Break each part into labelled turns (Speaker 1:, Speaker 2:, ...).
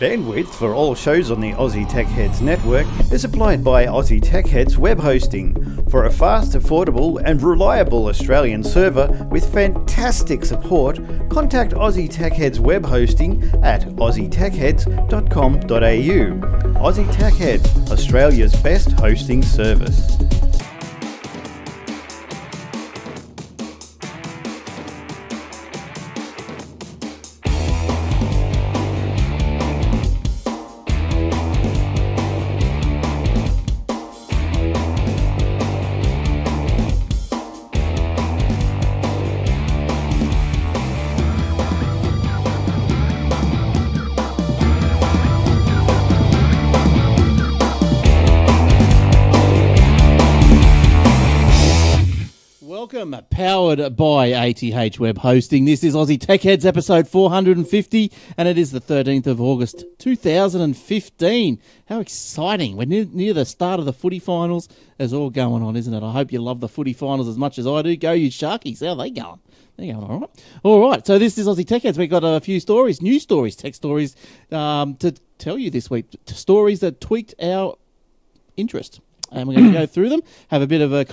Speaker 1: Bandwidth for all shows on the Aussie Tech Heads network is supplied by Aussie Tech Heads Web Hosting. For a fast, affordable and reliable Australian server with fantastic support, contact Aussie Tech Heads Web Hosting at aussietechheads.com.au. Aussie Tech Heads, Australia's best hosting service.
Speaker 2: Powered by ATH Web Hosting. This is Aussie Tech Heads episode 450, and it is the 13th of August 2015. How exciting. We're near the start of the footy finals. There's all going on, isn't it? I hope you love the footy finals as much as I do. Go you Sharkies. How are they going? They're going all right. All right, so this is Aussie Tech Heads. We've got a few stories, news stories, tech stories to tell you this week. Stories that tweaked our interest. And we're going to go through them, have a bit of a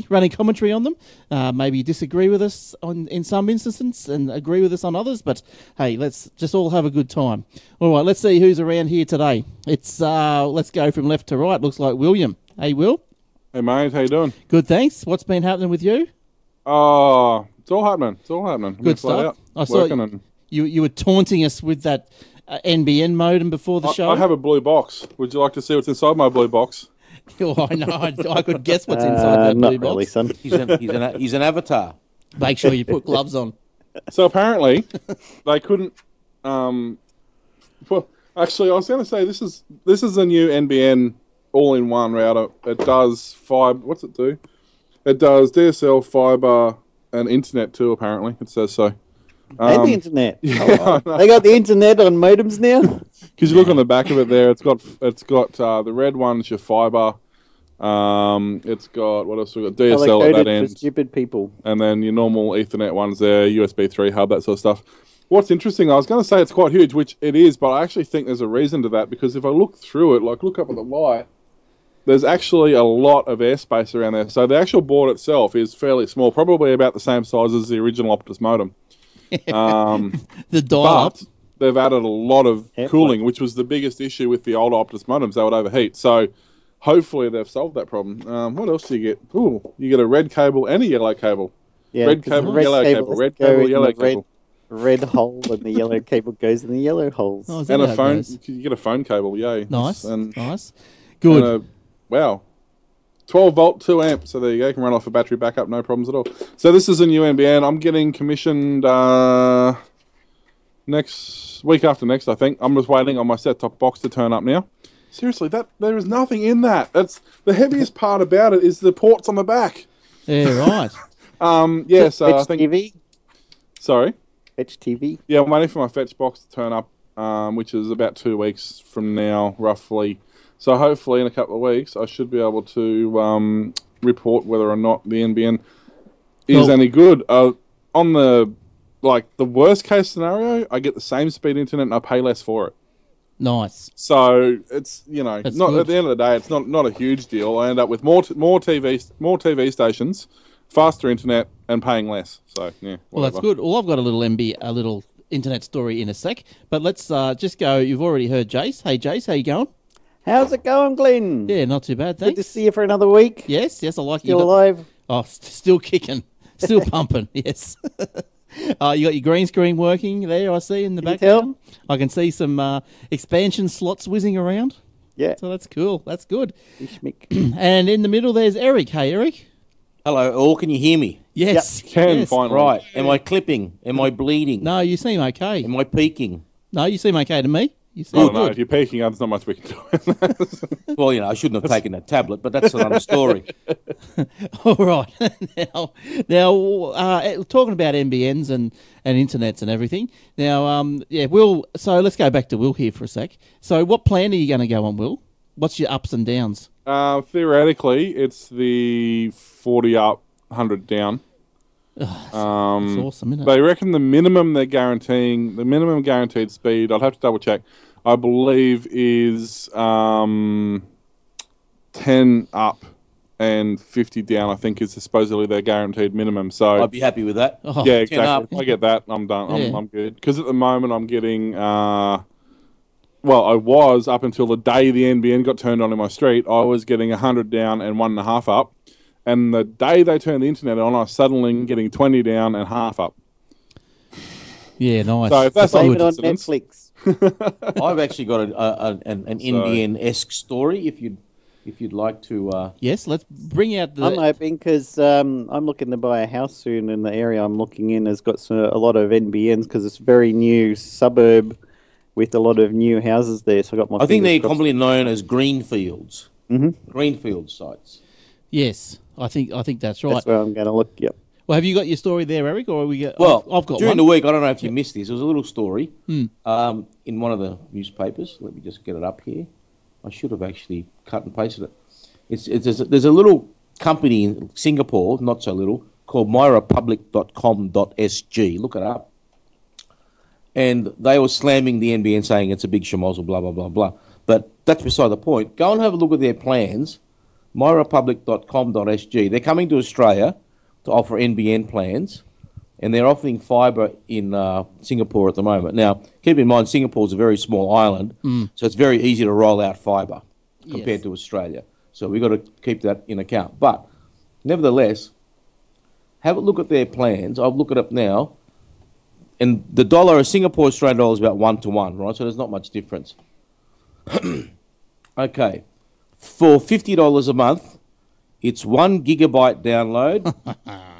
Speaker 2: running commentary on them. Maybe disagree with us in some instances and agree with us on others. But, hey, let's just all have a good time. All right, let's see who's around here today. Let's go from left to right. Looks like William. Hey, Will.
Speaker 3: Hey, mate. How you doing?
Speaker 2: Good, thanks. What's been happening with you?
Speaker 3: It's all happening.
Speaker 2: Good stuff. I saw you were taunting us with that NBN modem before the show.
Speaker 3: I have a blue box. Would you like to see what's inside my blue box?
Speaker 2: Oh, I know. I could guess what's inside that blue box.
Speaker 4: Really, son.
Speaker 5: He's an avatar.
Speaker 2: Make sure you put gloves on.
Speaker 3: So apparently, they couldn't. Actually, I was going to say this is a new NBN all-in-one router. It does fiber. What's it do? It does DSL, fiber, and internet too. Apparently, it says so.
Speaker 4: And the internet.
Speaker 3: Yeah,
Speaker 4: they got the internet on modems now.
Speaker 3: Because you look on the back of it there, it's got the red one's your fiber. It's got what else? We got DSL at that end.
Speaker 4: For stupid people.
Speaker 3: And then your normal Ethernet ones there, USB 3 hub, that sort of stuff. What's interesting, I was going to say it's quite huge, which it is, but I actually think there's a reason to that because if I look through it, like look up at the light, there's actually a lot of airspace around there. So the actual board itself is fairly small, probably about the same size as the original Optus modem.
Speaker 2: The dial-up.
Speaker 3: But they've added a lot of cooling, which was the biggest issue with the old Optus modems. They would overheat. So hopefully they've solved that problem. What else do you get? Ooh, you get a red cable and a yellow cable.
Speaker 4: Yeah,
Speaker 3: red cable, yellow cable. Red cable, yellow cable.
Speaker 4: Red hole and the yellow cable goes in the yellow holes.
Speaker 2: Oh,
Speaker 3: and a phone. You get a phone cable, yay.
Speaker 2: Nice. Good.
Speaker 3: Wow. 12 volt, 2 amp. So there you go. You can run off a battery backup, no problems at all. So this is a new NBN. I'm getting commissioned next week after next, I think. I'm just waiting on my set-top box to turn up now. Seriously, there is nothing in that. That's the heaviest part about it is the ports on the back.
Speaker 2: Yeah, right.
Speaker 3: So I think
Speaker 4: TV.
Speaker 3: Sorry.
Speaker 4: Fetch TV.
Speaker 3: Yeah, I'm waiting for my fetch box to turn up, which is about 2 weeks from now, roughly. So hopefully in a couple of weeks, I should be able to report whether or not the NBN is any good. On the worst case scenario, I get the same speed internet and I pay less for it.
Speaker 2: Nice.
Speaker 3: So it's not
Speaker 2: good.
Speaker 3: At the end of the day, it's not a huge deal. I end up with more TV stations, faster internet, and paying less. So yeah. Whatever.
Speaker 2: Well, that's good. Well, I've got a little internet story in a sec, but let's just go. You've already heard Jace. Hey, Jace, how you going?
Speaker 4: How's it going, Glenn?
Speaker 2: Yeah, not too bad, thanks.
Speaker 4: Good to see you for another week.
Speaker 2: Yes, I like you.
Speaker 4: Still alive?
Speaker 2: Oh, still kicking. Still pumping, yes. You got your green screen working there, I see, in the background. I can see some expansion slots whizzing around.
Speaker 4: Yeah.
Speaker 2: So that's cool. That's good. And in the middle, there's Eric. Hey, Eric.
Speaker 5: Hello, all. Can you hear me?
Speaker 2: Yes.
Speaker 3: Yep. Can
Speaker 2: yes.
Speaker 3: finally.
Speaker 5: Right. Am I clipping? Am I bleeding?
Speaker 2: No, you seem okay.
Speaker 5: Am I peaking?
Speaker 2: No, you seem okay to me. You
Speaker 3: I don't know.
Speaker 2: good.
Speaker 3: If you're peeking, there's not much we can do.
Speaker 5: Well, I shouldn't have taken a tablet, but that's another story.
Speaker 2: All right. Now, talking about NBNs and internets and everything. Now, Will. So let's go back to Will here for a sec. So, what plan are you going to go on, Will? What's your ups and downs?
Speaker 3: Theoretically, it's the 40 up, 100 down.
Speaker 2: That's awesome, isn't it?
Speaker 3: They reckon the minimum guaranteed speed, I'll have to double check. I believe, is 10 up and 50 down. I think is supposedly their guaranteed minimum. So
Speaker 5: I'd be happy with that.
Speaker 2: Oh,
Speaker 3: yeah,
Speaker 5: 10 up.
Speaker 3: exactly. If I get that, I'm done.
Speaker 2: Yeah.
Speaker 3: I'm good. Because at the moment, I'm getting. Well, I was up until the day the NBN got turned on in my street. I was getting 100 down and 1.5 up, and the day they turned the internet on, I was suddenly getting 20 down and half up.
Speaker 2: Yeah, nice.
Speaker 3: So if that's not
Speaker 4: Blame
Speaker 3: a
Speaker 4: it on
Speaker 3: coincidence,
Speaker 4: Netflix.
Speaker 5: I've actually got an Indian-esque story. If you'd like to.
Speaker 2: Yes, let's bring out the...
Speaker 4: I'm hoping because I'm looking to buy a house soon, and the area I'm looking in has got a lot of NBNs because it's a very new suburb with a lot of new houses there. So I got my.
Speaker 5: I think they're
Speaker 4: fingers crossed.
Speaker 5: commonly known as greenfields.
Speaker 4: Mm-hmm.
Speaker 5: Greenfield sites.
Speaker 2: Yes, I think that's right.
Speaker 4: That's where I'm going to look. Yep.
Speaker 2: Well, have you got your story there, Eric, or we got?
Speaker 5: Well,
Speaker 2: I've got
Speaker 5: during
Speaker 2: one.
Speaker 5: the week, I don't know if you missed this. There was a little story in one of the newspapers. Let me just get it up here. I should have actually cut and pasted it. There's a little company in Singapore, not so little, called myrepublic.com.sg. Look it up. And they were slamming the NBN, saying it's a big schmozzle, blah, blah, blah, blah. But that's beside the point. Go and have a look at their plans, myrepublic.com.sg. They're coming to Australia to offer NBN plans, and they're offering fibre in Singapore at the moment. Now, keep in mind, Singapore's a very small island, so it's very easy to roll out fibre compared to Australia. So we've got to keep that in account. But nevertheless, have a look at their plans. I'll look it up now. And the dollar, a Singapore Australian dollar is about 1 to 1, right? So there's not much difference. Okay. For $50 a month, it's 1 gigabyte download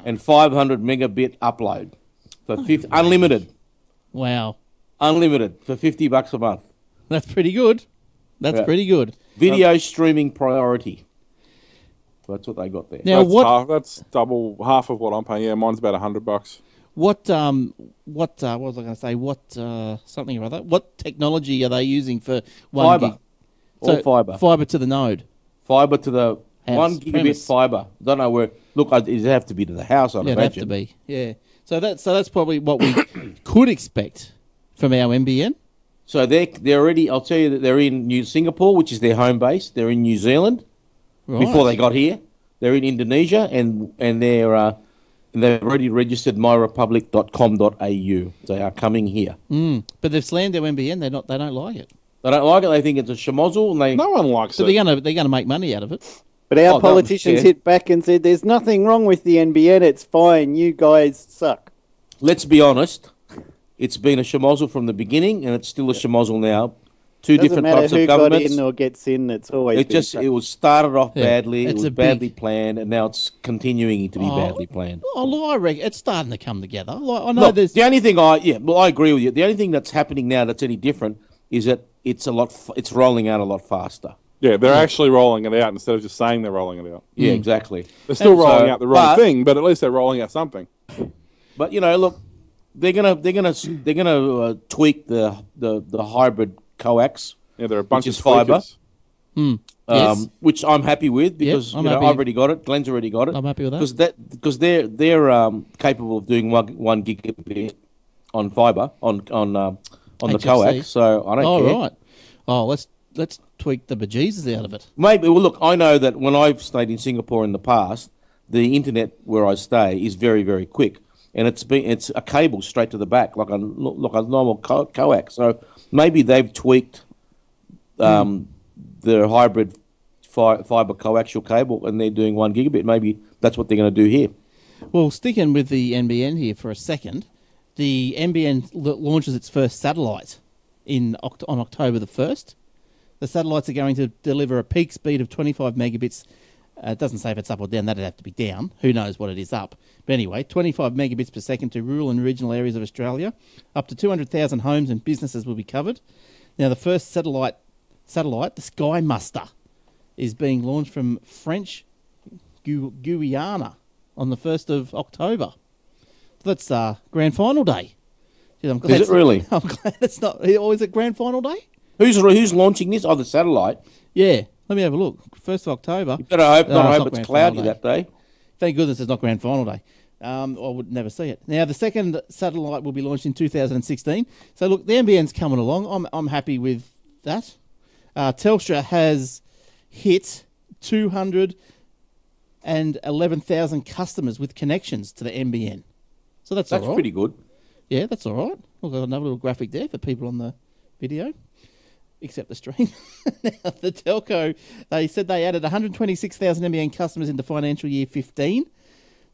Speaker 5: and 500 megabit upload. For unlimited.
Speaker 2: Wow,
Speaker 5: Unlimited for $50 a month.
Speaker 2: that's pretty good. That's
Speaker 5: Yeah.
Speaker 2: pretty good.
Speaker 5: Video streaming priority. That's what they got there.
Speaker 2: Now,
Speaker 3: that's double half of what I'm paying. Yeah, mine's about $100.
Speaker 2: what was I going to say? Something or other. What technology are they using for one
Speaker 5: Fibre.
Speaker 2: gig?
Speaker 5: All fibre.
Speaker 2: Fibre to the node.
Speaker 5: Fibre to the
Speaker 2: House,
Speaker 5: 1 gigabit
Speaker 2: premise.
Speaker 5: fibre. Don't know where. Look, it'd have to be to the house, I'd
Speaker 2: Yeah, it'd have to
Speaker 5: imagine.
Speaker 2: be. Yeah. So that's probably what we could expect from our NBN.
Speaker 5: So they're already. I'll tell you that they're in Singapore, which is their home base. They're in New Zealand
Speaker 2: Right.
Speaker 5: before they got here. They're in Indonesia, and they've already registered myrepublic.com.au. They are coming here.
Speaker 2: But they've slammed their NBN. They don't like it.
Speaker 5: They don't like it. They think it's a schmozzle, and they.
Speaker 3: No one likes
Speaker 2: So
Speaker 3: it.
Speaker 2: they're gonna make money out of it.
Speaker 4: But our
Speaker 5: Oh, that was
Speaker 4: politicians
Speaker 5: fair.
Speaker 4: hit back and said, "There's nothing wrong with the NBN. It's fine. You guys suck."
Speaker 5: Let's be honest. It's been a schmozzle from the beginning, and it's still a schmozzle now. Two
Speaker 4: Doesn't
Speaker 5: different
Speaker 4: matter
Speaker 5: types
Speaker 4: who
Speaker 5: of
Speaker 4: got
Speaker 5: governments.
Speaker 4: in or gets in. It's always
Speaker 5: It
Speaker 4: been
Speaker 5: just
Speaker 4: suck.
Speaker 5: it was started off
Speaker 2: Yeah,
Speaker 5: badly. It
Speaker 2: it's
Speaker 5: was
Speaker 2: a
Speaker 5: badly
Speaker 2: big-
Speaker 5: planned, and now it's continuing to be badly planned.
Speaker 2: Oh, look, I reckon it's starting to come together. Like, I know
Speaker 5: Look,
Speaker 2: there's.
Speaker 5: the only thing I agree with you. The only thing that's happening now that's any different is that it's it's rolling out a lot faster.
Speaker 3: Yeah, they're actually rolling it out instead of just saying they're rolling it out.
Speaker 5: Yeah, exactly.
Speaker 3: They're still
Speaker 5: And
Speaker 3: rolling
Speaker 5: so-
Speaker 3: out the wrong
Speaker 5: but-
Speaker 3: thing, but at least they're rolling out something.
Speaker 5: But look, they're gonna tweak the hybrid coax,
Speaker 3: Yeah, they're a bunch
Speaker 5: Which
Speaker 3: of
Speaker 5: is fibre.
Speaker 3: tweakers.
Speaker 2: Yes.
Speaker 5: which I'm happy with because
Speaker 2: I'm happy.
Speaker 5: I've already got it. Glenn's already got it.
Speaker 2: I'm happy with that.
Speaker 5: Because they're capable of doing one gigabit on fibre on the
Speaker 2: HFC.
Speaker 5: coax. So I don't
Speaker 2: Oh,
Speaker 5: care.
Speaker 2: right. Oh, let's tweak the bejesus out of it.
Speaker 5: Maybe. Well, look, I know that when I've stayed in Singapore in the past, the internet where I stay is very, very quick, and it's a cable straight to the back, like a normal coax. So maybe they've tweaked the hybrid fibre coaxial cable, and they're doing 1 gigabit. Maybe that's what they're going to do here.
Speaker 2: Well, sticking with the NBN here for a second, the NBN launches its first satellite on October the 1st. The satellites are going to deliver a peak speed of 25 megabits. It doesn't say if it's up or down. That'd have to be down. Who knows what it is up. But anyway, 25 megabits per second to rural and regional areas of Australia. Up to 200,000 homes and businesses will be covered. Now, the first satellite, the Sky Muster, is being launched from French Guyana on the 1st of October. So that's grand final day. Gee, I'm glad
Speaker 5: Is it really?
Speaker 2: I'm glad it's not. Or is it grand final day?
Speaker 5: Who's launching this? Oh, the satellite.
Speaker 2: Yeah. Let me have a look. 1st of October.
Speaker 5: You better hope
Speaker 2: No,
Speaker 5: not. I
Speaker 2: it's
Speaker 5: hope
Speaker 2: not
Speaker 5: it's
Speaker 2: grand
Speaker 5: cloudy
Speaker 2: final
Speaker 5: that day.
Speaker 2: Thank goodness it's not grand final day. I would never see it. Now, the second satellite will be launched in 2016. So, look, the NBN's coming along. I'm happy with that. Telstra has hit 211,000 customers with connections to the NBN. So that's all right.
Speaker 5: pretty good.
Speaker 2: Yeah, that's all right. We've got another little graphic there for people on the video, except the stream. Now, the telco, they said they added 126,000 NBN customers into financial year 15.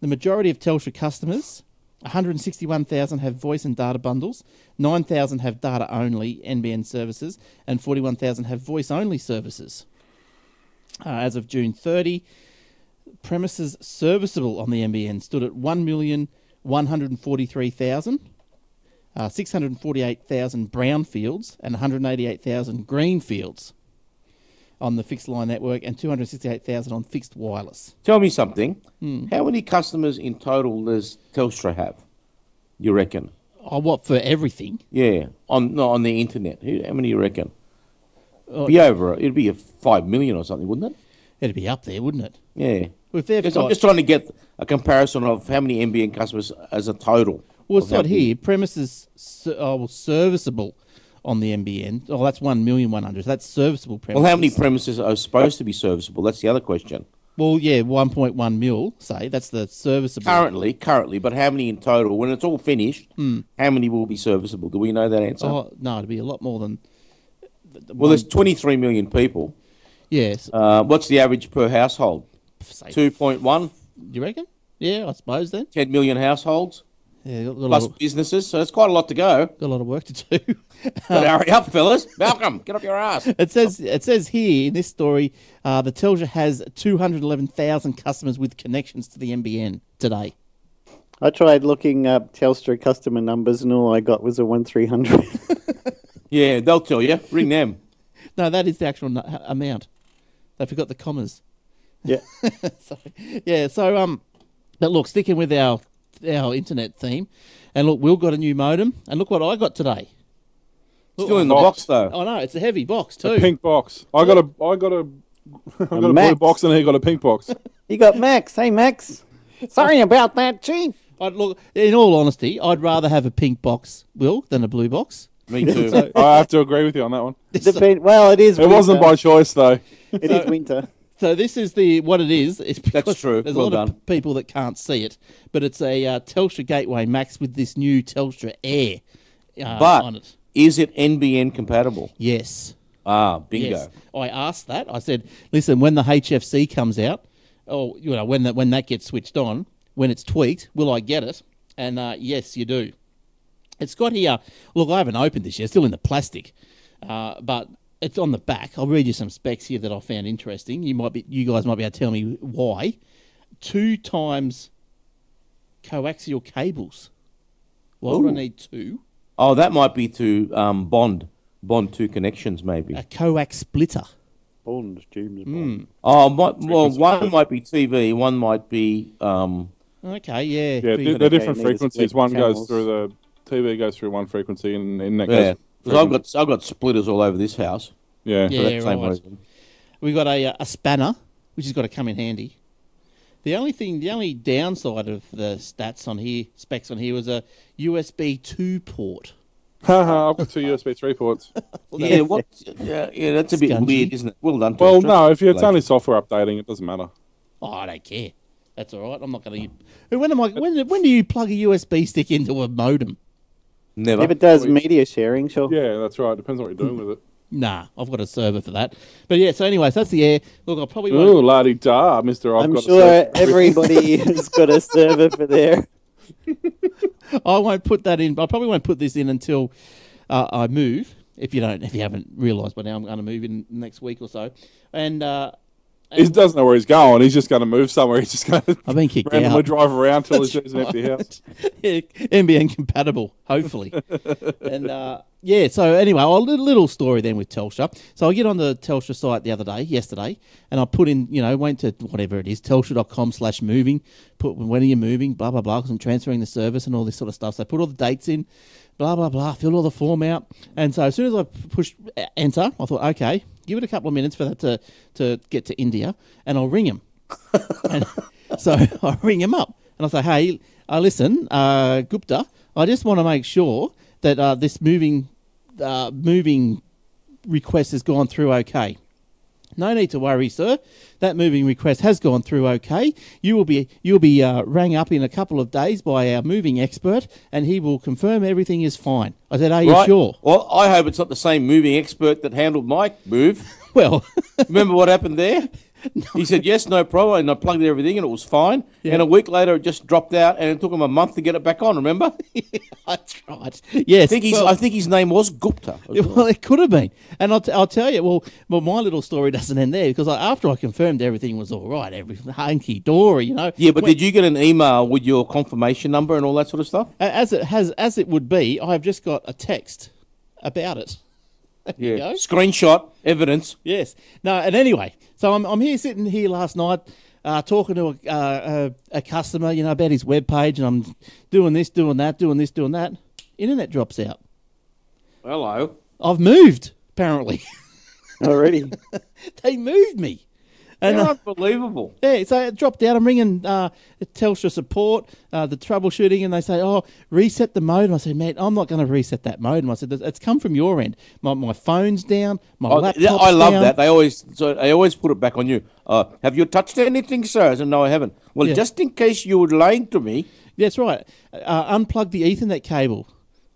Speaker 2: The majority of Telstra customers, 161,000 have voice and data bundles, 9,000 have data-only NBN services, and 41,000 have voice-only services. As of June 30, premises serviceable on the NBN stood at 1,143,000, 648,000 brownfields, and 188,000 greenfields on the fixed line network, and 268,000 on fixed wireless.
Speaker 5: Tell me something. How many customers in total does Telstra have, you reckon?
Speaker 2: Oh, what, for everything?
Speaker 5: Yeah, on the internet. How many you reckon? It'd be 5 million or something, wouldn't it?
Speaker 2: It'd be up there, wouldn't it?
Speaker 5: Yeah.
Speaker 2: Well, if they've
Speaker 5: I'm just trying to get a comparison of how many NBN customers as a total.
Speaker 2: Well, it's not here. Premises serviceable on the NBN. Oh, that's 1,100,000. That's serviceable premises.
Speaker 5: Well, how many premises are supposed to be serviceable? That's the other question.
Speaker 2: Well, yeah, 1.1 mil, say. That's the serviceable.
Speaker 5: Currently, but how many in total? When it's all finished, how many will be serviceable? Do we know that answer?
Speaker 2: Oh, no, it'd be a lot more than...
Speaker 5: Well, there's 23 million people.
Speaker 2: Yes.
Speaker 5: What's the average per household?
Speaker 2: Say,
Speaker 5: 2.1?
Speaker 2: you reckon? Yeah, I suppose then.
Speaker 5: 10 million households?
Speaker 2: Yeah, got
Speaker 5: Plus businesses, so it's quite a lot to go.
Speaker 2: got a lot of work to do.
Speaker 5: But hurry up, fellas. Malcolm, get off your ass.
Speaker 2: It says here in this story, the Telstra has 211,000 customers with connections to the NBN today.
Speaker 4: I tried looking up Telstra customer numbers, and all I got was a 1300.
Speaker 5: Yeah, they'll tell you. Ring them.
Speaker 2: No, that is the actual amount. They forgot the commas.
Speaker 4: Yeah.
Speaker 2: But look, sticking with our internet theme, and look, Will got a new modem, and look what I got today. Look,
Speaker 5: Still in the box, though.
Speaker 2: Oh no, it's a heavy box too.
Speaker 3: A pink box. I got a blue
Speaker 4: Max.
Speaker 3: box, and he got a pink box.
Speaker 4: You got Max. Hey, Max. Sorry about that, Chief.
Speaker 2: Look, in all honesty, I'd rather have a pink box, Will, than a blue box.
Speaker 5: Me too.
Speaker 3: I have to agree with you on that one.
Speaker 4: Well, it is.
Speaker 3: It wasn't by choice, though.
Speaker 4: It is winter.
Speaker 2: So this is what it is. It's because
Speaker 5: That's true.
Speaker 2: There's
Speaker 5: Well
Speaker 2: a lot
Speaker 5: done.
Speaker 2: of people that can't see it, but it's a Telstra Gateway Max with this new Telstra Air on it.
Speaker 5: Is it NBN compatible?
Speaker 2: Yes.
Speaker 5: Ah, bingo.
Speaker 2: Yes. I asked that. I said, listen, when the HFC comes out, or when that gets switched on, when it's tweaked, will I get it? And yes, you do. It's got here. Look, I haven't opened this yet. It's still in the plastic, but it's on the back. I'll read you some specs here that I found interesting. You guys might be able to tell me why. 2 times coaxial cables. Why would I need 2?
Speaker 5: Oh, that might be to bond 2 connections, maybe.
Speaker 2: A coax splitter.
Speaker 4: Bond, James Bond.
Speaker 5: Oh, one might be TV, one might be.
Speaker 2: Okay, yeah.
Speaker 3: Yeah, they're different
Speaker 4: need to
Speaker 3: frequencies.
Speaker 4: split
Speaker 3: One
Speaker 4: channels.
Speaker 3: goes through the TV goes through one frequency, and that
Speaker 5: Yeah,
Speaker 3: goes.
Speaker 5: 'cause I've got splitters all over this house.
Speaker 3: Yeah.
Speaker 2: Yeah.
Speaker 5: For that same
Speaker 2: right.
Speaker 5: reason.
Speaker 2: We got a spanner, which has got to come in handy. The only downside of the specs on here was a USB 2 port.
Speaker 3: Haha, I've got 2 USB 3 ports.
Speaker 5: Yeah, that's a bit
Speaker 2: Scungy.
Speaker 5: weird, isn't it? Well done.
Speaker 3: Well,
Speaker 5: Telstra.
Speaker 3: no, if it's only software updating, it doesn't matter.
Speaker 2: Oh, I don't care. That's all right. I'm not going to. When do you plug a USB stick into a modem?
Speaker 5: Never.
Speaker 4: If it does media sharing, sure.
Speaker 3: Yeah, that's right. Depends on what you're doing with it.
Speaker 2: Nah, I've got a server for that. But yeah, so anyways, that's the Air. Look, I probably
Speaker 3: Ooh,
Speaker 2: won't.
Speaker 3: la-di-da, Mr. I've
Speaker 4: I'm
Speaker 3: got
Speaker 4: sure
Speaker 3: a
Speaker 4: everybody has got a server for there.
Speaker 2: I won't put that in. I probably won't put this in until I move. If you haven't realised by now, I'm going to move in the next week or so. And
Speaker 3: He doesn't know where he's going. He's just going to move somewhere. He's just going to
Speaker 2: I've been kicked
Speaker 3: randomly
Speaker 2: out.
Speaker 3: drive around till he sees an
Speaker 2: That's
Speaker 3: empty
Speaker 2: right.
Speaker 3: house.
Speaker 2: Yeah, NBN compatible, hopefully. And yeah, so anyway, a little story then with Telstra. So I get on the Telstra site yesterday, and I put in, went to whatever it is, telstra.com/moving, put when are you moving, blah, blah, blah, because I'm transferring the service and all this sort of stuff. So I put all the dates in, blah, blah, blah, filled all the form out. And so as soon as I pushed enter, I thought, okay, give it a couple of minutes for that to get to India, and I'll ring him. And so I ring him up, and I say, hey, listen, Gupta, I just want to make sure that this moving request has gone through okay. No need to worry, sir. That moving request has gone through okay. You'll be rang up in a couple of days by our moving expert, and he will confirm everything is fine. I said, are you sure?
Speaker 5: Well, I hope it's not the same moving expert that handled my move.
Speaker 2: Well,
Speaker 5: Remember what happened there? He said, yes, no problem, and I plugged everything and it was fine.
Speaker 2: Yeah.
Speaker 5: And a week later, it just dropped out, and it took him a month to get it back on, remember?
Speaker 2: that's right. Yes.
Speaker 5: I think his name was Gupta.
Speaker 2: Well, it could have been. And I'll tell you, well, my little story doesn't end there, because after I confirmed everything was all right, everything hunky-dory, you know.
Speaker 5: Yeah, but did you get an email with your confirmation number and all that sort of stuff?
Speaker 2: As it would be, I've just got a text about it. There you go.
Speaker 5: Screenshot, evidence.
Speaker 2: Yes. No, and anyway, so I'm here sitting here last night talking to a customer, you know, about his webpage, and I'm doing this, doing that, doing this, doing that. Internet drops out.
Speaker 5: Hello.
Speaker 2: I've moved, apparently.
Speaker 4: Already.
Speaker 2: They moved me. And,
Speaker 5: They're unbelievable.
Speaker 2: yeah, so it dropped out. I'm ringing Telstra support, the troubleshooting, and they say, oh, reset the modem. I said, man, I'm not going to reset that modem. I said, it's come from your end. My phone's down, my laptop's
Speaker 5: I love
Speaker 2: down.
Speaker 5: that. They always put it back on you. Have you touched anything, sir? I said, no, I haven't. Well,
Speaker 2: Yeah.
Speaker 5: just in case you were lying to me,
Speaker 2: That's right. Unplug the Ethernet cable.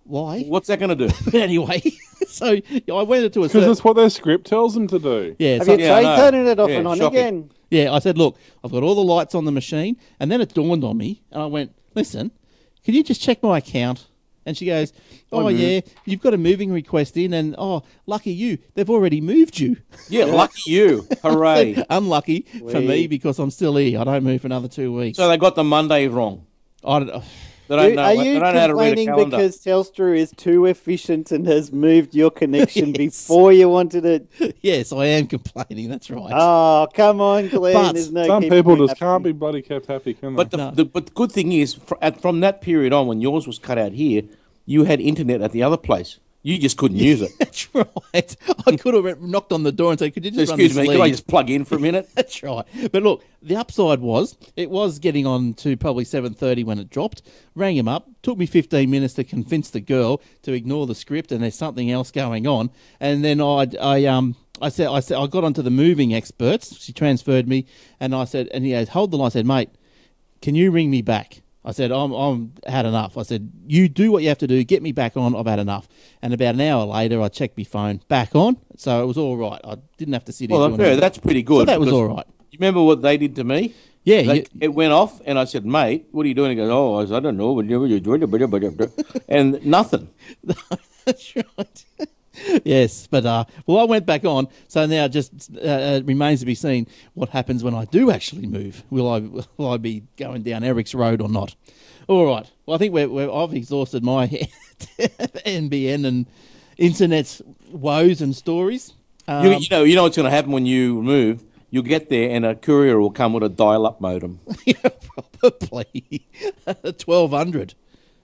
Speaker 2: Why?
Speaker 5: what's that going to do?
Speaker 2: But anyway, so I went into a
Speaker 3: Because that's what their script tells them to do.
Speaker 2: yeah,
Speaker 4: Have
Speaker 2: so,
Speaker 4: you tried
Speaker 5: no.
Speaker 4: turning it off
Speaker 5: Yeah,
Speaker 4: and on
Speaker 5: shocking.
Speaker 4: again?
Speaker 2: yeah. I said, look, I've got all the lights on the machine, and then it dawned on me, and I went, listen, can you just check my account? And she goes, oh yeah, you've got a moving request in, and oh, lucky you, they've already moved you.
Speaker 5: Yeah, lucky you. Hooray.
Speaker 2: Unlucky for me because I'm still here. I don't move for another 2 weeks.
Speaker 5: So they got the Monday wrong.
Speaker 2: I don't,
Speaker 5: They don't know,
Speaker 4: Are
Speaker 5: they
Speaker 4: you
Speaker 5: don't know how to read a
Speaker 4: complaining
Speaker 5: calendar.
Speaker 4: because Telstra is too efficient and has moved your connection
Speaker 2: Yes.
Speaker 4: before you wanted it?
Speaker 2: yes, I am complaining. That's right.
Speaker 4: Oh, come on, Glenn.
Speaker 2: But
Speaker 4: There's no
Speaker 3: Some
Speaker 4: keeping
Speaker 3: people
Speaker 4: me
Speaker 3: just
Speaker 4: happy.
Speaker 3: can't be bloody kept happy, can they?
Speaker 5: But but the good thing is, from that period on, when yours was cut out here, you had internet at the other place. You just couldn't use it.
Speaker 2: That's right. I could have knocked on the door and said, could you just run
Speaker 5: Excuse
Speaker 2: this
Speaker 5: me, can I
Speaker 2: lead?
Speaker 5: just plug in for a minute?
Speaker 2: That's right. But look, the upside was it was getting on to probably 7:30 when it dropped. Rang him up. Took me 15 minutes to convince the girl to ignore the script and there's something else going on. And then I got onto the moving experts. She transferred me, and I said, and he goes, hold the line. I said, mate, can you ring me back? I said, I'm had enough. I said, you do what you have to do. Get me back on. I've had enough. And about an hour later, I checked my phone back on. So it was all right. I didn't have to sit here.
Speaker 5: Well,
Speaker 2: doing
Speaker 5: fair,
Speaker 2: anything.
Speaker 5: that's pretty good.
Speaker 2: So that was
Speaker 5: because
Speaker 2: all right.
Speaker 5: You remember what they did to me?
Speaker 2: Yeah.
Speaker 5: It went off, and I said, mate, what are you doing? He goes, oh, I don't know. And nothing.
Speaker 2: That's right. Yes, but well, I went back on, so now it just remains to be seen what happens when I do actually move. Will I be going down Eric's Road or not? All right. Well, I think I've exhausted my NBN and internet woes and stories.
Speaker 5: You know what's going to happen when you move? You'll get there, and a courier will come with a dial-up modem.
Speaker 2: Yeah, probably 1200.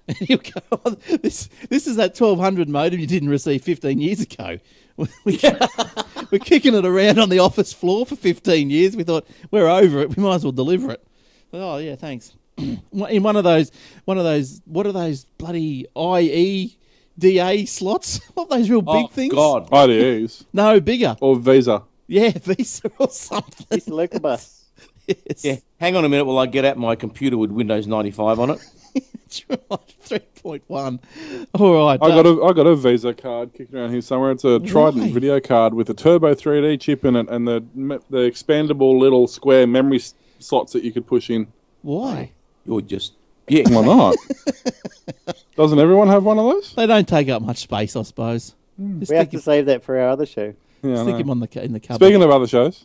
Speaker 2: And you go, oh, this is that 1200 modem you didn't receive 15 years ago. We're kicking it around on the office floor for 15 years. We thought we're over it. We might as well deliver it. Oh yeah, thanks. In one of those, what are those bloody IEDA slots? What are those real big things?
Speaker 5: God.
Speaker 3: IDEs
Speaker 2: No, bigger.
Speaker 3: or Visa.
Speaker 2: Yeah, Visa or something.
Speaker 4: It's a local bus.
Speaker 2: Yes.
Speaker 5: Yeah, hang on a minute while I get out my computer with Windows 95 on it.
Speaker 2: That's right. 3.1. All right.
Speaker 3: I got a Visa card kicking around here somewhere. It's a Trident
Speaker 2: Why?
Speaker 3: video card with a Turbo 3D chip in it and the expandable little square memory slots that you could push in.
Speaker 2: Why?
Speaker 5: You're just... Yeah.
Speaker 3: Why not? Doesn't everyone have one of those?
Speaker 2: They don't take up much space, I suppose. Just
Speaker 4: We have to save that for our other show.
Speaker 3: Yeah, I
Speaker 2: stick
Speaker 3: know.
Speaker 2: him in the cupboard.
Speaker 3: Speaking of other shows,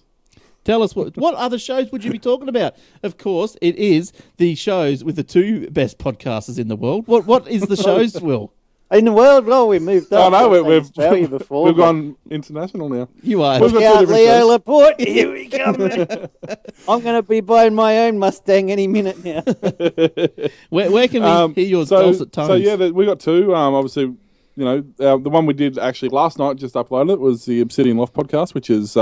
Speaker 2: Tell us what other shows would you be talking about? Of course, it is the shows with the two best podcasters in the world. What is the shows, Will?
Speaker 4: In the world, well, we moved up.
Speaker 3: no,
Speaker 4: We've
Speaker 3: we've
Speaker 4: Australia before.
Speaker 3: we've
Speaker 4: but-
Speaker 3: gone international now.
Speaker 2: You are.
Speaker 3: We've got two
Speaker 4: Yeah,
Speaker 3: different
Speaker 4: Leo
Speaker 3: shows.
Speaker 4: Laporte, here we come. I'm going to be buying my own Mustang any minute now.
Speaker 2: Where can we hear your dulcet tones?
Speaker 3: So yeah, we got two. Obviously, you know, the one we did actually last night, just uploaded it, was the Obsidian Loft podcast, which is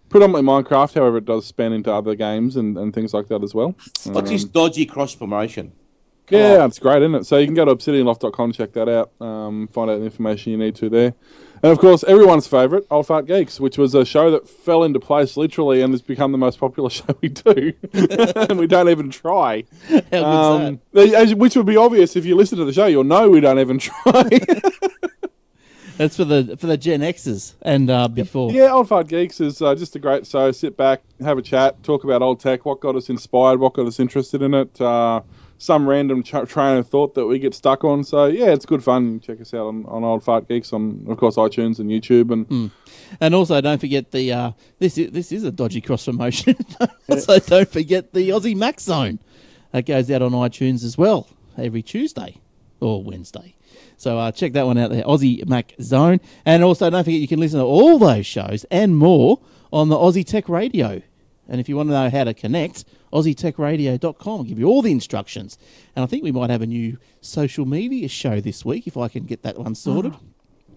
Speaker 3: predominantly Minecraft. However, it does span into other games and things like that as well.
Speaker 5: What's this dodgy cross promotion?
Speaker 3: Yeah, it's great, isn't it? So you can go to obsidianloft.com, check that out, find out the information you need to there. And, of course, everyone's favourite, Old Fart Geeks, which was a show that fell into place literally and has become the most popular show we do. And we don't even try.
Speaker 2: How good's that?
Speaker 3: Which would be obvious if you listen to the show. You'll know we don't even try.
Speaker 2: That's for the Gen X's and before.
Speaker 3: Yeah, Old Fart Geeks is just a great show. Sit back, have a chat, talk about old tech, what got us inspired, what got us interested in it, some random train of thought that we get stuck on. So, yeah, it's good fun. Check us out on Old Fart Geeks on, of course, iTunes and YouTube.
Speaker 2: And also, don't forget the this is a dodgy cross promotion. Also, don't forget the Aussie Mac Zone. That goes out on iTunes as well every Tuesday or Wednesday. So check that one out there, Aussie Mac Zone. And also, don't forget you can listen to all those shows and more on the Aussie Tech Radio. And if you want to know how to connect, aussietechradio.com will give you all the instructions. And I think we might have a new social media show this week, if I can get that one sorted.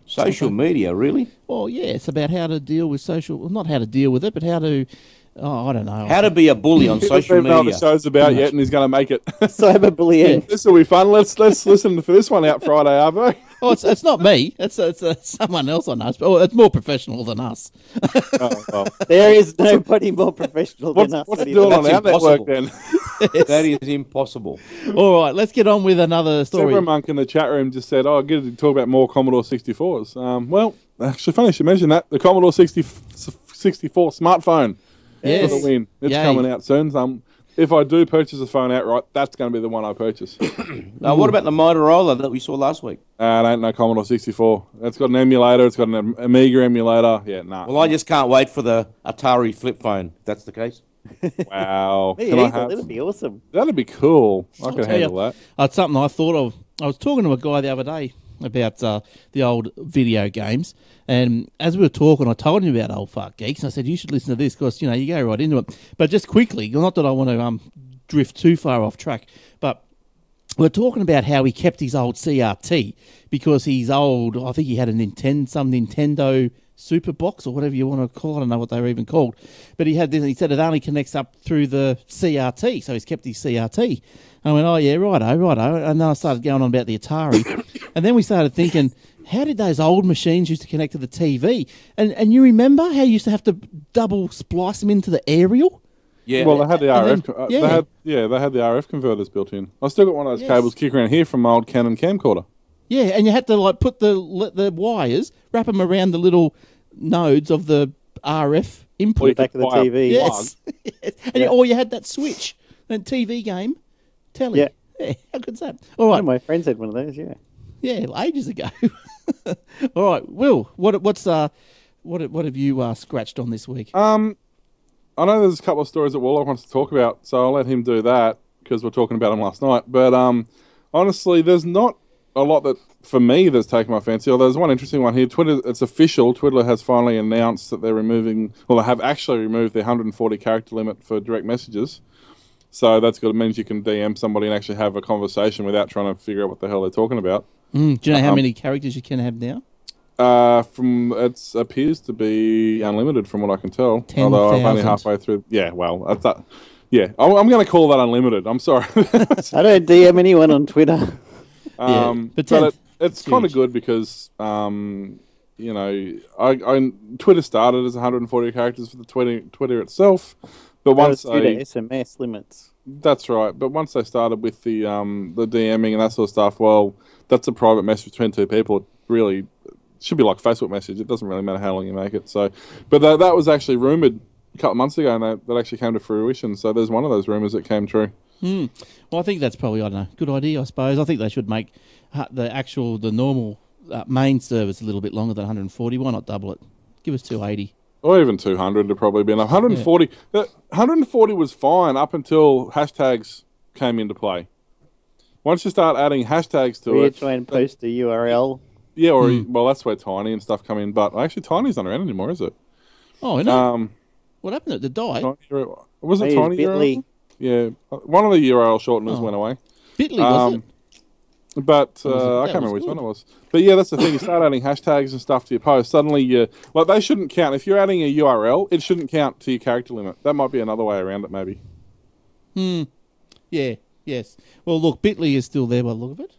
Speaker 5: Social media, really?
Speaker 2: Well, yeah, it's about how to deal with social... Well, not how to deal with it, but how to... Oh, I don't know.
Speaker 5: How to be a bully on social
Speaker 3: He doesn't know what
Speaker 5: media.
Speaker 3: the show's about yet, and he's going to make it.
Speaker 4: Cyberbullying.
Speaker 3: This will be fun. Let's listen for this one out Friday, Arvo.
Speaker 2: Oh, it's not me. It's someone else on us. But it's more professional than us.
Speaker 3: Oh, well.
Speaker 4: There is nobody more professional than us.
Speaker 3: What's it
Speaker 4: anymore.
Speaker 3: doing on
Speaker 5: That's
Speaker 3: our network
Speaker 5: impossible.
Speaker 3: then?
Speaker 5: That is impossible.
Speaker 2: All right, let's get on with another story.
Speaker 3: Monk in the chat room just said, "Oh, good to talk about more Commodore 64s." Well, actually, funny you should mention that the Commodore 64 smartphone
Speaker 2: Yes.
Speaker 3: for the win. It's
Speaker 2: Yay.
Speaker 3: coming out soon. If I do purchase a phone outright, that's going to be the one I purchase.
Speaker 5: What about the Motorola that we saw last week?
Speaker 3: It ain't no Commodore 64. It's got an emulator. It's got an Amiga emulator. Yeah, nah.
Speaker 5: Well, I just can't wait for the Atari flip phone, if that's the case.
Speaker 3: Wow.
Speaker 4: Me
Speaker 3: Can I
Speaker 4: either.
Speaker 3: have?
Speaker 4: That'd be awesome.
Speaker 3: That'd be cool. I could
Speaker 2: tell you.
Speaker 3: handle that.
Speaker 2: It's something I thought of. I was talking to a guy the other day about the old video games, and as we were talking, I told him about Old Fart Geeks, and I said, you should listen to this, because, you go right into it. But just quickly, not that I want to drift too far off track, but we're talking about how he kept his old CRT, because he's old. I think he had a Nintendo Super Box, or whatever you want to call it. I don't know what they were even called. But he had this, and he said it only connects up through the CRT, so he's kept his CRT. I went, oh, yeah, righto. And then I started going on about the Atari. And then we started thinking, how did those old machines used to connect to the TV? And you remember how you used to have to double splice them into the aerial?
Speaker 5: Yeah.
Speaker 3: Well, they had the RF.
Speaker 2: then- yeah.
Speaker 3: They had the RF converters built in. I still got one of those cables kicking around here from my old Canon camcorder.
Speaker 2: Yeah, and you had to put the wires, wrap them around the little nodes of the RF input.
Speaker 4: Back of the
Speaker 3: Wire.
Speaker 4: TV.
Speaker 2: Yes. Yes. And or you had that switch, that TV game, telly.
Speaker 4: Yeah.
Speaker 2: How good's that? All
Speaker 4: One
Speaker 2: right.
Speaker 4: of my friends had one of those, yeah.
Speaker 2: Yeah, ages ago. All right, Will. What have you scratched on this week?
Speaker 3: I know there's a couple of stories that Warlock wants to talk about, so I'll let him do that because we're talking about him last night. But honestly, there's not a lot that, for me, that's taken my fancy. Although there's one interesting one here. Twitter, it's official. Twitter has finally announced that they're removing, well, they have actually removed their 140 character limit for direct messages. So that's good. It means you can DM somebody and actually have a conversation without trying to figure out what the hell they're talking about.
Speaker 2: Do you know how many characters you can have now?
Speaker 3: It appears to be unlimited from what I can tell.
Speaker 2: 10,000.
Speaker 3: Although I'm only halfway through. Yeah, well, I thought, yeah, I'm going to call that unlimited. I'm sorry.
Speaker 4: I don't DM anyone on Twitter.
Speaker 2: but
Speaker 3: it's kind of good because Twitter started as 140 characters for the Twitter itself, but once
Speaker 4: Twitter SMS limits.
Speaker 3: that's right. But once they started with the DMing and that sort of stuff, well, that's a private message between two people. It really should be like a Facebook message. It doesn't really matter how long you make it. So, but that was actually rumored a couple of months ago, and that actually came to fruition. So there's one of those rumors that came true.
Speaker 2: Well, I think that's probably, I don't know, good idea, I suppose. I think they should make the normal main service a little bit longer than 140. Why not double it? Give us 280.
Speaker 3: Or even 200 to probably be enough. 140. 140 was fine up until hashtags came into play. Once you start adding hashtags to
Speaker 4: Where you
Speaker 3: it,
Speaker 4: try and post a URL.
Speaker 3: yeah, well, that's where Tiny and stuff come in. But actually, Tiny's not around anymore, is it?
Speaker 2: Oh, no. What happened? Did it die?
Speaker 3: Was it
Speaker 4: They use
Speaker 3: Tiny?
Speaker 4: Bitly.
Speaker 3: Yeah, one of the URL shorteners went away.
Speaker 2: Bitly, was it?
Speaker 3: But
Speaker 2: was-
Speaker 3: I
Speaker 2: that
Speaker 3: can't remember
Speaker 2: was
Speaker 3: which one
Speaker 2: good.
Speaker 3: it was. But yeah, that's the thing. You start adding hashtags and stuff to your post. Suddenly, they shouldn't count. If you're adding a URL, it shouldn't count to your character limit. That might be another way around it, maybe.
Speaker 2: Yeah. Yes. Well, look, Bitly is still there by the look of it.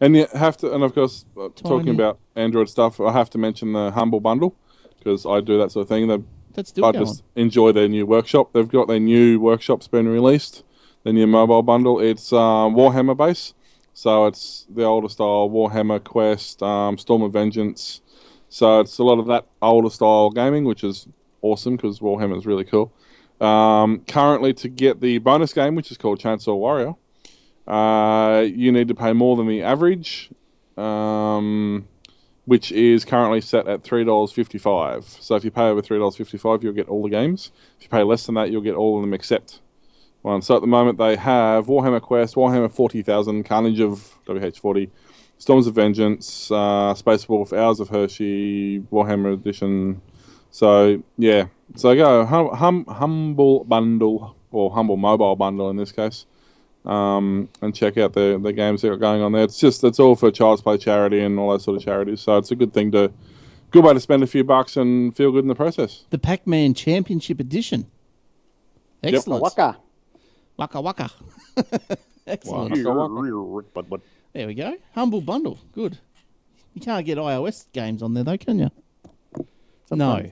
Speaker 3: And you have to, and of course, talking
Speaker 2: Tiny.
Speaker 3: about Android stuff, I have to mention the Humble Bundle because I do that sort of thing.
Speaker 2: That's still
Speaker 3: I
Speaker 2: going.
Speaker 3: just enjoy their new workshop. They've got their new workshops been released. The new mobile bundle. It's Warhammer base, so it's the older style Warhammer Quest, Storm of Vengeance. So it's a lot of that older style gaming, which is awesome because Warhammer is really cool. Currently, to get the bonus game, which is called Chainsaw Warrior, you need to pay more than the average, which is currently set at $3.55. So if you pay over $3.55, you'll get all the games. If you pay less than that, you'll get all of them except one. So at the moment, they have Warhammer Quest, Warhammer 40,000, Carnage of WH40, Storms of Vengeance, Space Wolf, Hours of Hershey, Warhammer Edition. So, yeah. So go Humble Bundle, or Humble Mobile Bundle in this case, and check out the games that are going on there. It's all for Child's Play charity and all that sort of charities. So it's a good way to spend a few bucks and feel good in the process.
Speaker 2: The Pac-Man Championship Edition. Excellent.
Speaker 4: Waka.
Speaker 2: Waka waka. Excellent.
Speaker 3: But
Speaker 2: There we go. Humble Bundle. Good. You can't get iOS games on there though, can you? No.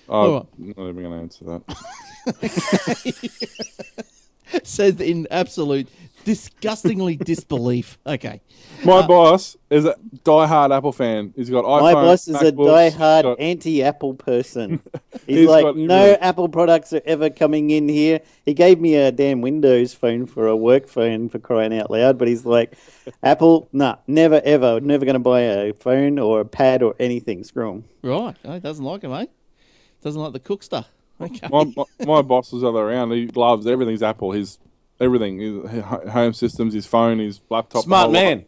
Speaker 3: I'm not even going to answer that.
Speaker 2: Says in absolute disgustingly disbelief. Okay.
Speaker 3: My boss is a die-hard Apple fan. He's got iPhone.
Speaker 4: My boss is a
Speaker 3: MacBooks,
Speaker 4: die-hard
Speaker 3: got-
Speaker 4: anti-Apple person. He's
Speaker 3: He's
Speaker 4: like,
Speaker 3: got
Speaker 4: no
Speaker 3: everything.
Speaker 4: Apple products are ever coming in here. He gave me a damn Windows phone for a work phone, for crying out loud. But he's like, Apple, nah, never ever, never going to buy a phone or a pad or anything. Screw 'em.
Speaker 2: Right. Oh, he doesn't like it, mate. Doesn't like the Cookster. Okay.
Speaker 3: my boss is other around. He loves everything's Apple. His everything, his home systems, his phone, his laptop. the
Speaker 5: Smart
Speaker 3: whole lot.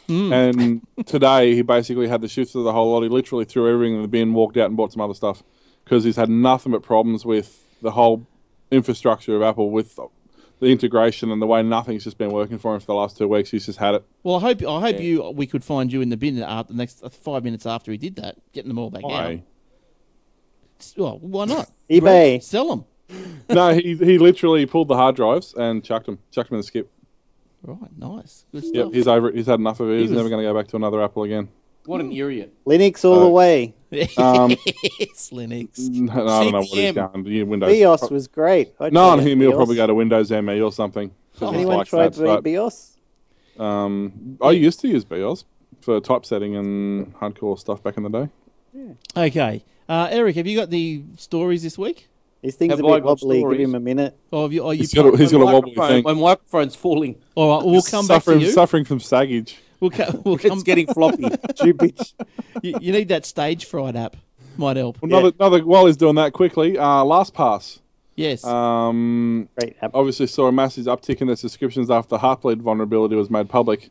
Speaker 5: man.
Speaker 3: And today he basically had the shifts of the whole lot. He literally threw everything in the bin, walked out and bought some other stuff because he's had nothing but problems with the whole infrastructure of Apple, with the integration and the way nothing's just been working for him for the last 2 weeks. He's just had it.
Speaker 2: Well, I hope we could find you in the bin the next 5 minutes after he did that, getting them all back out.
Speaker 3: Why?
Speaker 2: Well, why not?
Speaker 4: eBay.
Speaker 2: Sell them.
Speaker 3: No, he literally pulled the hard drives and chucked them in the skip.
Speaker 2: Right, nice. Good stuff.
Speaker 3: Yep, he's over it. He's had enough of it. He's
Speaker 2: was-
Speaker 3: never going to go back to another Apple again.
Speaker 5: What an idiot.
Speaker 4: Linux all the way.
Speaker 2: Yes, Linux.
Speaker 3: No, I don't know what he's
Speaker 5: CPM.
Speaker 3: going. Yeah, Windows.
Speaker 4: BIOS was great. I'd
Speaker 3: No,
Speaker 4: try
Speaker 3: on him he'll
Speaker 4: BIOS.
Speaker 3: probably go to Windows ME or something. 'cause it's
Speaker 4: Anyone
Speaker 3: like
Speaker 4: tried
Speaker 3: that, but,
Speaker 4: BIOS?
Speaker 3: I used to use BIOS for typesetting and hardcore stuff back in the day.
Speaker 2: Okay. Eric, have you got the stories this week?
Speaker 4: His thing's
Speaker 5: Have
Speaker 4: a
Speaker 5: I
Speaker 4: bit
Speaker 5: got
Speaker 4: wobbly. Give
Speaker 5: stories?
Speaker 4: him a minute.
Speaker 2: Or have you? Are you?
Speaker 3: He's got a wobbly thing.
Speaker 5: My microphone's falling.
Speaker 2: All right, we'll come back to you.
Speaker 3: Suffering from saggage.
Speaker 2: We'll come.
Speaker 5: It's getting floppy.
Speaker 4: Stupid.
Speaker 2: You need that Stage Fright app. Might help.
Speaker 3: Well, another while he's doing that quickly, LastPass.
Speaker 2: Yes.
Speaker 4: Great app.
Speaker 3: Obviously saw a massive uptick in their subscriptions after Heartbleed vulnerability was made public,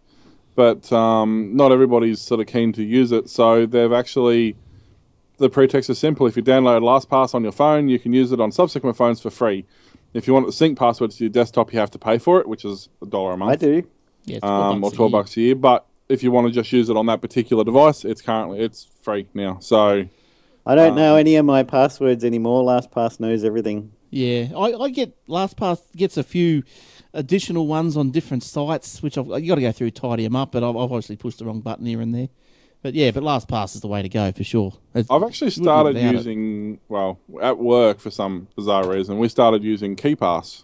Speaker 3: but not everybody's sort of keen to use it. So they've actually, the pretext is simple. If you download LastPass on your phone, you can use it on subsequent phones for free. If you want to sync passwords to your desktop, you have to pay for it, which is $1 a month.
Speaker 4: I do.
Speaker 2: Yeah, it's
Speaker 3: Or
Speaker 2: $12
Speaker 3: $12 a year. But if you want to just use it on that particular device, it's free now. So
Speaker 4: I don't know any of my passwords anymore. LastPass knows everything.
Speaker 2: Yeah, I get LastPass gets a few additional ones on different sites, which you got to go through, tidy them up. But I've obviously pushed the wrong button here and there. But yeah, but LastPass is the way to go for sure.
Speaker 3: I've actually
Speaker 2: wouldn't
Speaker 3: started
Speaker 2: without it.
Speaker 3: using, well, at work for some bizarre reason, we started using KeyPass.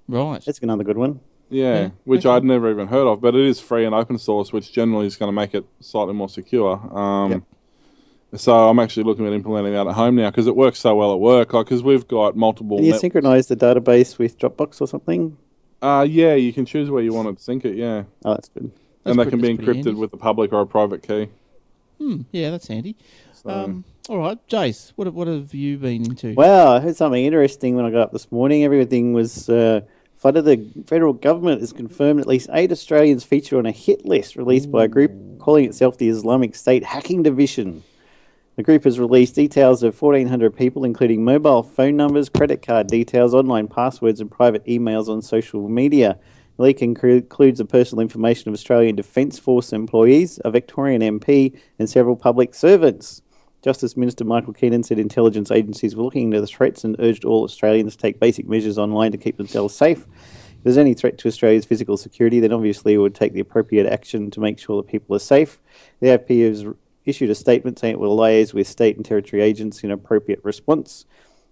Speaker 2: Right.
Speaker 4: That's another good one.
Speaker 3: Yeah, which I'd never even heard of, but it is free and open source, which generally is going to make it slightly more secure.
Speaker 4: Yep.
Speaker 3: So I'm actually looking at implementing that at home now because it works so well at work. Because we've got multiple.
Speaker 4: Can you synchronize the database with Dropbox or something?
Speaker 3: Yeah, you can choose where you want to sync it. Yeah,
Speaker 4: Oh, that's good.
Speaker 2: That's
Speaker 3: and they can be
Speaker 2: that's pretty
Speaker 3: encrypted
Speaker 2: handy.
Speaker 3: with a public or a private key.
Speaker 2: Yeah, that's handy.
Speaker 3: So,
Speaker 2: All right, Jace, what have you been into?
Speaker 4: Wow, I heard something interesting when I got up this morning. Everything was flooded. The federal government has confirmed at least 8 Australians feature on a hit list released by a group calling itself the Islamic State Hacking Division. The group has released details of 1,400 people, including mobile phone numbers, credit card details, online passwords, and private emails on social media. The leak includes the personal information of Australian Defence Force employees, a Victorian MP, and several public servants. Justice Minister Michael Keenan said intelligence agencies were looking into the threats and urged all Australians to take basic measures online to keep themselves safe. If there's any threat to Australia's physical security, then obviously it would take the appropriate action to make sure that people are safe. The AFP has issued a statement saying it will liaise with state and territory agents in appropriate response.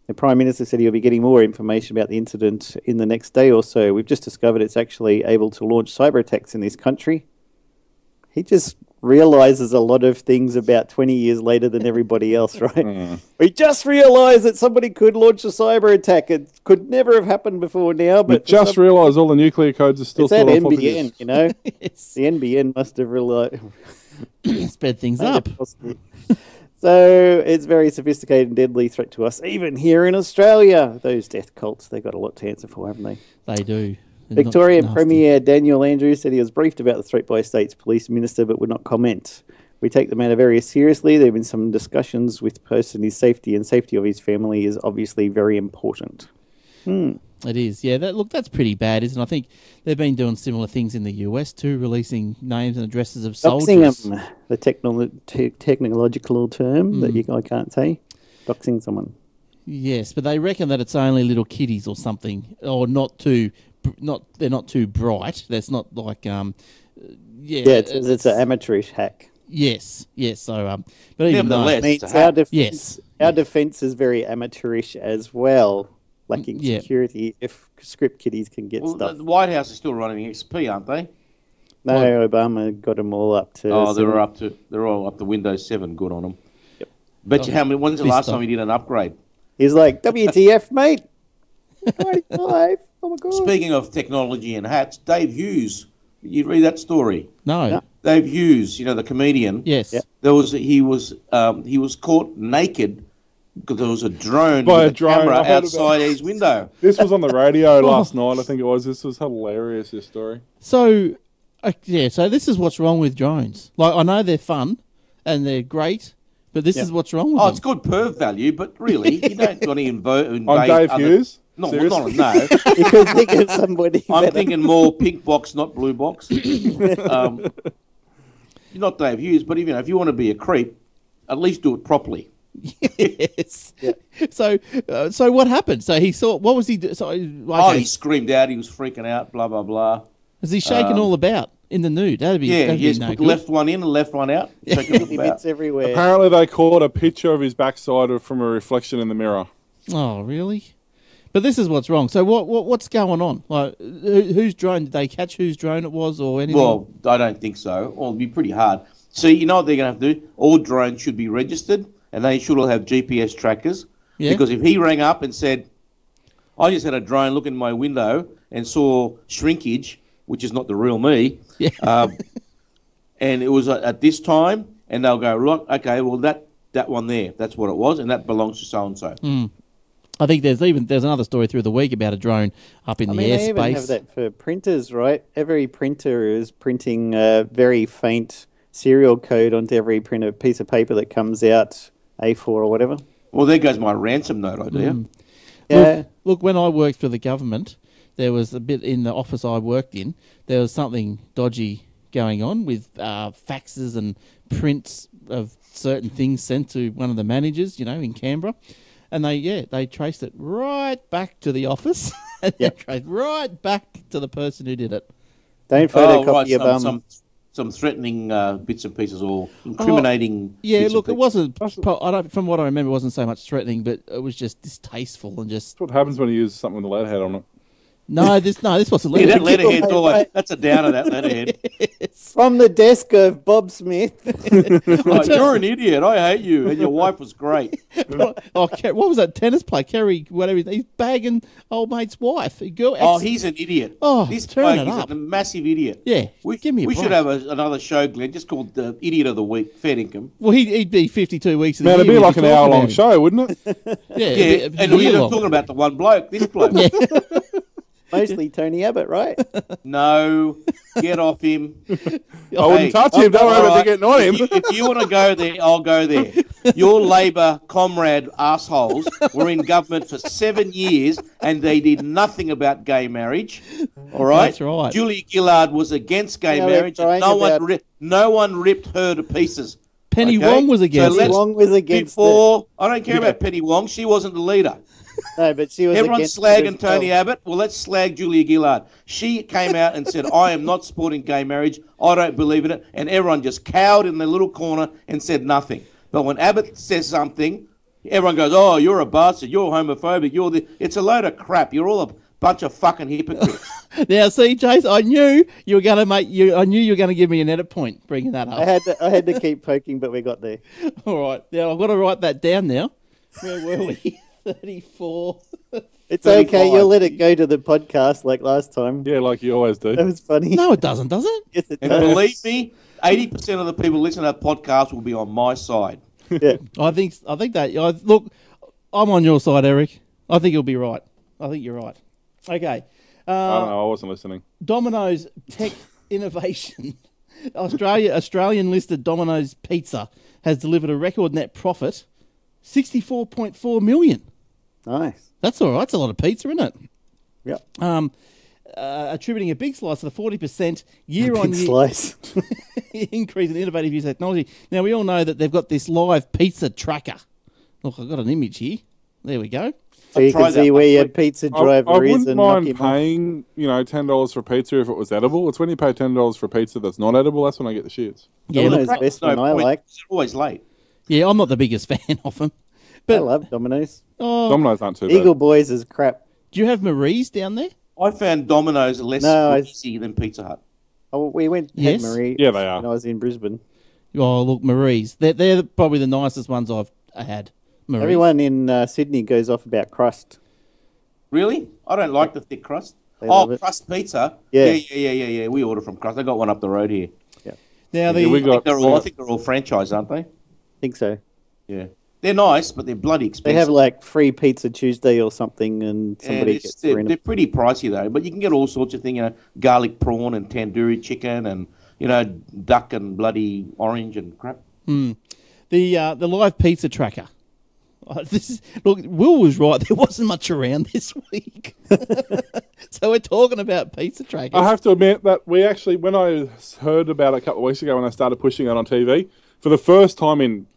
Speaker 4: The Prime Minister said he'll be getting more information about the incident in the next day or so. We've just discovered it's actually able to launch cyber attacks in this country. He just realises a lot of things about 20 years later than everybody else, right? We just realised that somebody could launch a cyber attack. It could never have happened before now. But
Speaker 3: we just realised all the nuclear codes are still
Speaker 4: it's that
Speaker 3: stored on
Speaker 4: NBN, you know?
Speaker 2: Yes.
Speaker 4: The NBN must have realised...
Speaker 2: Sped things up.
Speaker 4: So it's a very sophisticated and deadly threat to us, even here in Australia. Those death cults, they've got a lot to answer for, haven't they?
Speaker 2: They do. They're
Speaker 4: Victorian
Speaker 2: not nasty.
Speaker 4: Premier Daniel Andrews said he was briefed about the threat by State's police minister but would not comment. We take the matter very seriously. There have been some discussions with the person. His safety and safety of his family is obviously very important.
Speaker 2: It is, yeah. That's pretty bad, isn't it? I think they've been doing similar things in the US too, releasing names and addresses of
Speaker 4: Doxing
Speaker 2: soldiers.
Speaker 4: them, the technological term that I can't say. Doxing someone.
Speaker 2: Yes, but they reckon that it's only little kiddies or something, or they're not too bright. That's not like
Speaker 4: It's an amateurish hack.
Speaker 2: Yes. So but even though
Speaker 5: Nevertheless,
Speaker 4: Means
Speaker 5: it's a hack.
Speaker 4: our defence is very amateurish as well, lacking
Speaker 2: Yeah.
Speaker 4: security. If script kiddies can get
Speaker 5: Well,
Speaker 4: stuff.
Speaker 5: the White House is still running XP, aren't they?
Speaker 4: No, Obama got them all up to.
Speaker 5: Oh, they're all up to Windows 7. Good on them.
Speaker 4: Yep.
Speaker 5: Bet you how many? When's the
Speaker 2: Vista.
Speaker 5: last time he did an upgrade?
Speaker 4: He's like, WTF, mate? 95. Oh my god.
Speaker 5: Speaking of technology and hats, Dave Hughes. You read that story?
Speaker 2: no.
Speaker 4: No.
Speaker 5: Dave Hughes, the comedian.
Speaker 2: Yes.
Speaker 4: Yeah.
Speaker 5: He was caught naked because there was a drone
Speaker 3: By
Speaker 5: with
Speaker 3: a drone,
Speaker 5: camera
Speaker 3: I heard
Speaker 5: outside his window.
Speaker 3: This was on the radio last night, I think it was. This was hilarious, this story.
Speaker 2: So so this is what's wrong with drones. Like, I know they're fun and they're great, but this is what's wrong with
Speaker 5: Oh,
Speaker 2: them.
Speaker 5: it's good perv value, but really, you don't want to invade.
Speaker 3: On Dave
Speaker 5: other...
Speaker 3: Hughes?
Speaker 5: No,
Speaker 3: Seriously?
Speaker 5: no.
Speaker 4: You could think of somebody.
Speaker 5: I'm
Speaker 4: better.
Speaker 5: thinking more pink box, not blue box. You're not Dave Hughes, but if you want to be a creep, at least do it properly.
Speaker 2: Yes. Yeah. So what happened? So he saw. What was he? So
Speaker 5: He screamed out. He was freaking out. Blah blah blah.
Speaker 2: was he shaking all about in the nude? That'd be
Speaker 5: Yes.
Speaker 2: no
Speaker 5: Put the
Speaker 2: good.
Speaker 5: left one in and left one out. Check it about.
Speaker 4: Bits everywhere.
Speaker 3: Apparently they caught a picture of his backside from a reflection in the mirror.
Speaker 2: Oh, really? But this is what's wrong. So what's going on? Like, whose drone did they catch? Whose drone it was, or anything?
Speaker 5: Well, I don't think so. Well, it'd be pretty hard. So you know what they're going to have to do? All drones should be registered, and they should all have GPS trackers.
Speaker 2: Yeah.
Speaker 5: Because if he rang up and said, "I just had a drone look in my window and saw shrinkage," which is not the real me,
Speaker 2: Yeah.
Speaker 5: and it was at this time, and they'll go, right, okay, well that one there, that's what it was, and that belongs to so and so.
Speaker 2: I think there's another story through the week about a drone up in the
Speaker 4: They even have
Speaker 2: airspace.
Speaker 4: that for printers, right? Every printer is printing very faint serial code onto every piece of paper that comes out, A4 or whatever.
Speaker 5: Well, there goes my ransom note idea.
Speaker 4: Yeah.
Speaker 2: Look, when I worked for the government, there was a bit in the office I worked in. There was something dodgy going on with faxes and prints of certain things sent to one of the managers, in Canberra. And they traced it right back to the office, and they traced right back to the person who did it.
Speaker 4: Don't
Speaker 5: Oh,
Speaker 4: photocopy
Speaker 5: right,
Speaker 4: your
Speaker 5: some threatening bits and pieces or incriminating.
Speaker 2: Yeah,
Speaker 5: bits
Speaker 2: look, it
Speaker 5: and
Speaker 2: wasn't. From what I remember, it wasn't so much threatening, but it was just distasteful and just.
Speaker 3: That's what happens when you use something with a letterhead on it.
Speaker 2: This wasn't.
Speaker 5: pieces. Yeah, that
Speaker 2: letterhead.
Speaker 5: letterhead's always, that's a downer, that letterhead.
Speaker 4: From the desk of Bob Smith.
Speaker 5: Oh, you're an idiot. I hate you. And your wife was great.
Speaker 2: What was that tennis player? Kerry, whatever. He's bagging old mate's wife.
Speaker 5: He's an idiot.
Speaker 2: Oh,
Speaker 5: this
Speaker 2: turn
Speaker 5: bloke
Speaker 2: it
Speaker 5: is
Speaker 2: up.
Speaker 5: a massive idiot.
Speaker 2: Yeah, give me a
Speaker 5: We
Speaker 2: break.
Speaker 5: should have another show, Glenn, just called the Idiot of the Week, Fair Income.
Speaker 2: Well, he'd be 52 weeks of the
Speaker 3: Man,
Speaker 2: year.
Speaker 3: it'd be
Speaker 2: we'd
Speaker 3: like an
Speaker 2: talking
Speaker 3: hour-long
Speaker 2: about him.
Speaker 3: show, wouldn't it?
Speaker 2: Yeah,
Speaker 5: Yeah, and we're not talking about the one bloke, this bloke.
Speaker 4: Mostly Tony Abbott, right?
Speaker 5: No, get off him.
Speaker 3: I wouldn't touch him. Don't worry about getting on him.
Speaker 5: If you want to go there, I'll go there. Your Labor comrade assholes were in government for 7 years and they did nothing about gay marriage. All right?
Speaker 2: That's right.
Speaker 5: Julia Gillard was against gay
Speaker 4: Yeah, they're
Speaker 5: marriage and
Speaker 4: crying about-
Speaker 5: no one ripped her to pieces.
Speaker 2: Penny
Speaker 5: Okay?
Speaker 2: Wong was against
Speaker 5: So
Speaker 2: it.
Speaker 5: let's-
Speaker 4: Wong was against
Speaker 5: Before, I don't care about Penny Wong. She wasn't the leader.
Speaker 4: No, but she was
Speaker 5: Everyone's
Speaker 4: against
Speaker 5: slagging
Speaker 4: it as well.
Speaker 5: Tony Abbott. Well, let's slag Julia Gillard. She came out and said, I am not supporting gay marriage. I don't believe in it. And everyone just cowered in their little corner and said nothing. But when Abbott says something, everyone goes, oh, you're a bastard. You're homophobic. It's a load of crap. You're all a bunch of fucking hypocrites.
Speaker 2: Now, see, Chase, I knew you were going to I knew you were going to give me an edit point bringing that up.
Speaker 4: I had to keep poking, but we got there.
Speaker 2: All right. Now, I've got to write that down now. Where were we? 34.
Speaker 4: It's
Speaker 5: 35.
Speaker 4: okay. You'll let it go to the podcast like last time.
Speaker 3: Yeah, like you always do.
Speaker 4: That was funny.
Speaker 2: No, it doesn't, does it?
Speaker 4: Yes, it
Speaker 5: And
Speaker 4: does.
Speaker 5: believe me, 80% of the people listening to that podcast will be on my side.
Speaker 4: Yeah.
Speaker 2: I think that. Look, I'm on your side, Eric. I think you'll be right. I think you're right. Okay.
Speaker 3: I don't know. I wasn't listening.
Speaker 2: Domino's tech innovation. Australian listed Domino's Pizza has delivered a record net profit, 64.4 million.
Speaker 4: Nice.
Speaker 2: That's all right. That's a lot of pizza, isn't it?
Speaker 4: Yep.
Speaker 2: Attributing a big slice of the 40%
Speaker 4: Big
Speaker 2: year-on-year
Speaker 4: slice.
Speaker 2: increase in innovative use of technology. Now, we all know that they've got this live pizza tracker. Look, I've got an image here. There we go.
Speaker 4: So you
Speaker 5: tried
Speaker 4: can see
Speaker 5: that
Speaker 4: where
Speaker 5: last
Speaker 4: your
Speaker 5: week.
Speaker 4: pizza
Speaker 3: I
Speaker 4: driver is
Speaker 3: wouldn't
Speaker 4: and knock
Speaker 3: mind
Speaker 4: him off.
Speaker 3: paying, $10 for pizza if it was edible. It's when you pay $10 for pizza that's not edible, that's when I get the shits.
Speaker 2: Yeah,
Speaker 4: Domino's
Speaker 2: look,
Speaker 4: best
Speaker 5: No
Speaker 4: one I
Speaker 5: point,
Speaker 4: like.
Speaker 5: 'cause they're always late.
Speaker 2: yeah, I'm not the biggest fan of them.
Speaker 4: I
Speaker 2: But
Speaker 4: love Domino's.
Speaker 3: Domino's aren't too
Speaker 4: Eagle
Speaker 3: bad.
Speaker 4: Boys is crap.
Speaker 2: do you have Marie's down there?
Speaker 5: I found Domino's less
Speaker 4: No, I-
Speaker 5: greasy than Pizza Hut.
Speaker 4: Oh, we went to
Speaker 2: Yes.
Speaker 4: Marie
Speaker 3: Yeah, they are.
Speaker 4: when I was in Brisbane.
Speaker 2: Oh, look, Marie's. They're probably the nicest ones I've had. Marie's.
Speaker 4: Everyone in Sydney goes off about crust.
Speaker 5: Really? I don't like the thick crust.
Speaker 4: They love it.
Speaker 5: Crust pizza.
Speaker 4: Yeah.
Speaker 5: Yeah. We order from Crust. I got one up the road here.
Speaker 2: Now,
Speaker 3: Yeah, we got-
Speaker 5: I think they're all franchise, aren't they?
Speaker 4: I think so.
Speaker 5: Yeah. They're nice, but they're bloody
Speaker 4: They
Speaker 5: expensive.
Speaker 4: have like free Pizza Tuesday or something, and
Speaker 5: and
Speaker 4: somebody gets
Speaker 5: they're
Speaker 4: random.
Speaker 5: pretty pricey though. But you can get all sorts of things, garlic prawn and tandoori chicken and duck and bloody orange and crap.
Speaker 2: the live pizza tracker. Look, Will was right. There wasn't much around this week. So we're talking about pizza trackers.
Speaker 3: I have to admit that we actually, when I heard about it a couple of weeks ago when I started pushing it on TV, for the first time in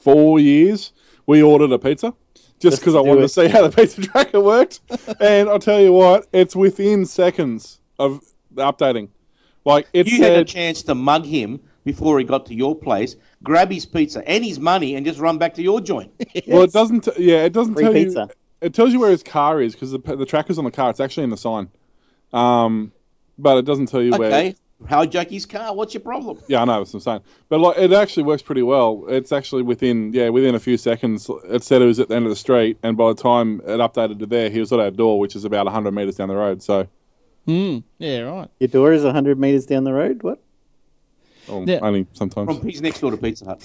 Speaker 3: 4 years, we ordered a pizza just because I
Speaker 4: do
Speaker 3: wanted to
Speaker 4: it.
Speaker 3: see how the pizza tracker worked. And I'll tell you what, it's within seconds of the updating. Like it
Speaker 5: You had a
Speaker 3: said,
Speaker 5: chance to mug him before he got to your place, grab his pizza and his money, and just run back to your joint.
Speaker 3: well, it doesn't. It doesn't
Speaker 4: Free
Speaker 3: tell
Speaker 4: pizza.
Speaker 3: you. It tells you where his car is because the tracker's on the car. It's actually in the sign, but it doesn't tell you where.
Speaker 5: Okay, hijack his car. What's your problem?
Speaker 3: Yeah, I know that's what I'm saying. But like, it actually works pretty well. It's actually within a few seconds. It said it was at the end of the street, and by the time it updated to there, he was at our door, which is about 100 meters down the road. So,
Speaker 2: Yeah, right.
Speaker 4: Your door is 100 meters down the road. What?
Speaker 2: Yeah.
Speaker 3: only sometimes.
Speaker 5: He's next door to Pizza Hut.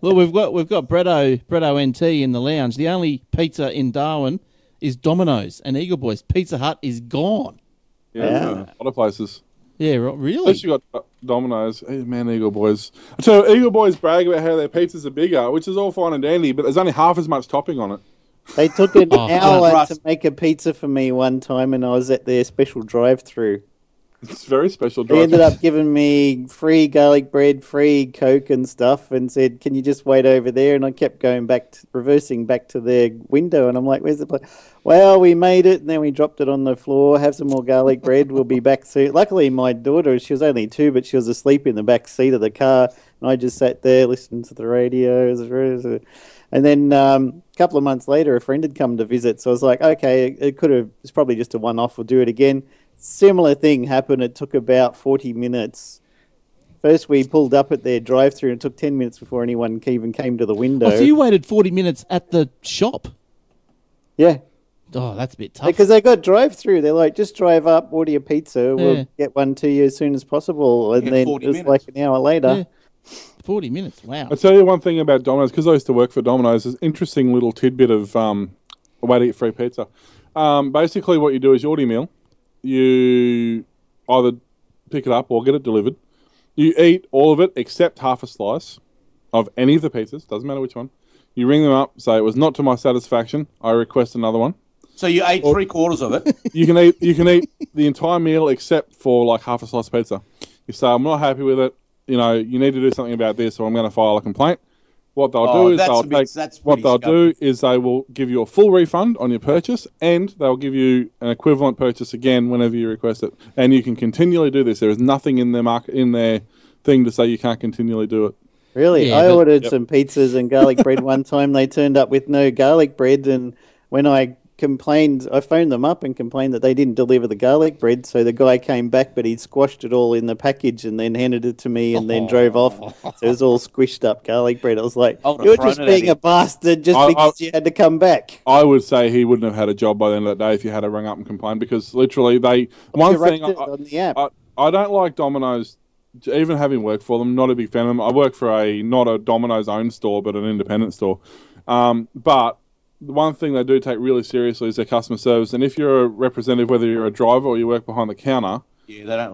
Speaker 2: Look, we've got Bretto NT in the lounge. The only pizza in Darwin is Domino's, and Eagle Boys Pizza Hut is gone.
Speaker 3: Yeah,
Speaker 4: Yeah.
Speaker 3: a lot of places.
Speaker 2: Yeah, really.
Speaker 3: Unless you got Domino's. Hey, man, Eagle Boys. So Eagle Boys brag about how their pizzas are bigger, which is all fine and dandy, but there's only half as much topping on it.
Speaker 4: They took an hour
Speaker 5: crust.
Speaker 4: to make a pizza for me one time, and I was at their special drive-through.
Speaker 3: It's very special.
Speaker 4: They ended up giving me free garlic bread, free Coke and stuff, and said, "Can you just wait over there?" And I kept going reversing back to their window, and I'm like, "Where's the place?" Well, we made it, and then we dropped it on the floor. Have some more garlic bread. We'll be back soon. Luckily, my daughter, she was only 2, but she was asleep in the back seat of the car, and I just sat there listening to the radio. And then a couple of months later, a friend had come to visit, so I was like, "Okay, it's probably just a one-off. We'll do it again." Similar thing happened. It took about 40 minutes. First, we pulled up at their drive-through, and it took 10 minutes before anyone even came to the window.
Speaker 2: Oh, so you waited 40 minutes at the shop?
Speaker 4: Yeah,
Speaker 2: Oh, that's a bit tough.
Speaker 4: because they got drive-through. They're like, just drive up, order your pizza.
Speaker 2: Yeah.
Speaker 4: We'll get one to you as soon as possible. And
Speaker 5: Yeah,
Speaker 4: then
Speaker 5: 40
Speaker 4: it was
Speaker 5: minutes.
Speaker 4: like an hour later.
Speaker 2: Yeah. 40 minutes, wow.
Speaker 3: I'll tell you one thing about Domino's, because I used to work for Domino's, there's an interesting little tidbit of a way to get free pizza. Basically, what you do is you order your meal. You either pick it up or get it delivered. You eat all of it except half a slice of any of the pizzas, doesn't matter which one. You ring them up, say it was not to my satisfaction, I request another one.
Speaker 5: So you ate 3/4 of it.
Speaker 3: You can eat the entire meal except for like half a slice of pizza. You say I'm not happy with it. you know, you need to do something about this, or I'm going to file a complaint. What they'll do is they will give you a full refund on your purchase, and they'll give you an equivalent purchase again whenever you request it. And you can continually do this. There is nothing in their thing to say you can't continually do it.
Speaker 4: Really?
Speaker 2: Yeah,
Speaker 4: I ordered
Speaker 3: Yep.
Speaker 4: some pizzas and garlic bread one time. They turned up with no garlic bread, and when I complained, I phoned them up and complained that they didn't deliver the garlic bread. So the guy came back, but he'd squashed it all in the package and then handed it to me and then drove off. So it was all squished up garlic bread. I was like,
Speaker 5: I would've
Speaker 4: you're
Speaker 5: thrown
Speaker 4: just
Speaker 5: it at
Speaker 4: being
Speaker 5: him.
Speaker 4: a bastard just because you had to come back.
Speaker 3: I would say he wouldn't have had a job by the end of the day if you had to ring up and complain, because literally one
Speaker 4: You
Speaker 3: thing
Speaker 4: wrote it on the app.
Speaker 3: I don't like Domino's, even having worked for them. Not a big fan of them. I work for not a Domino's owned store, but an independent store. But the one thing they do take really seriously is their customer service. And if you're a representative, whether you're a driver or you work behind the counter,
Speaker 5: Yeah, they don't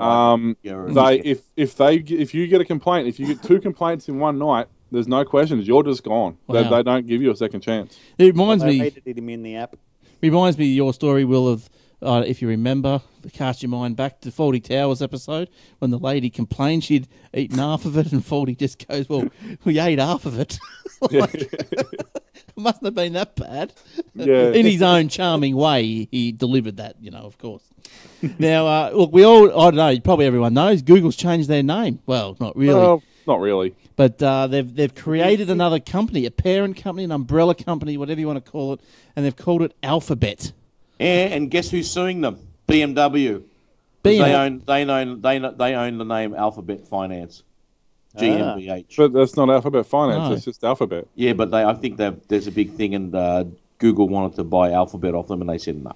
Speaker 5: like it.
Speaker 3: if you get a complaint, if you get 2 complaints in one night, there's no questions. You're just gone.
Speaker 2: Wow.
Speaker 3: They don't give you a second chance.
Speaker 2: It reminds
Speaker 4: I
Speaker 2: me
Speaker 4: rated him in the app.
Speaker 2: of your story, Will, of if you remember, cast your mind back to Faulty Towers episode when the lady complained she'd eaten half of it, and Faulty just goes, "Well, we ate half of it." It mustn't have been that bad.
Speaker 3: Yeah.
Speaker 2: In his own charming way, he delivered that, of course. Now, look, I don't know, probably everyone knows, Google's changed their name. Well, not really.
Speaker 3: Well, not really.
Speaker 2: But they've created another company, a parent company, an umbrella company, whatever you want to call it, and they've called it Alphabet.
Speaker 5: And guess who's suing them? BMW. 'Cause They own the name Alphabet Finance. GmbH.
Speaker 3: But that's not Alphabet Finance.
Speaker 2: No.
Speaker 3: It's just Alphabet.
Speaker 5: Yeah, but I think there's a big thing, and Google wanted to buy Alphabet off them, and they said no.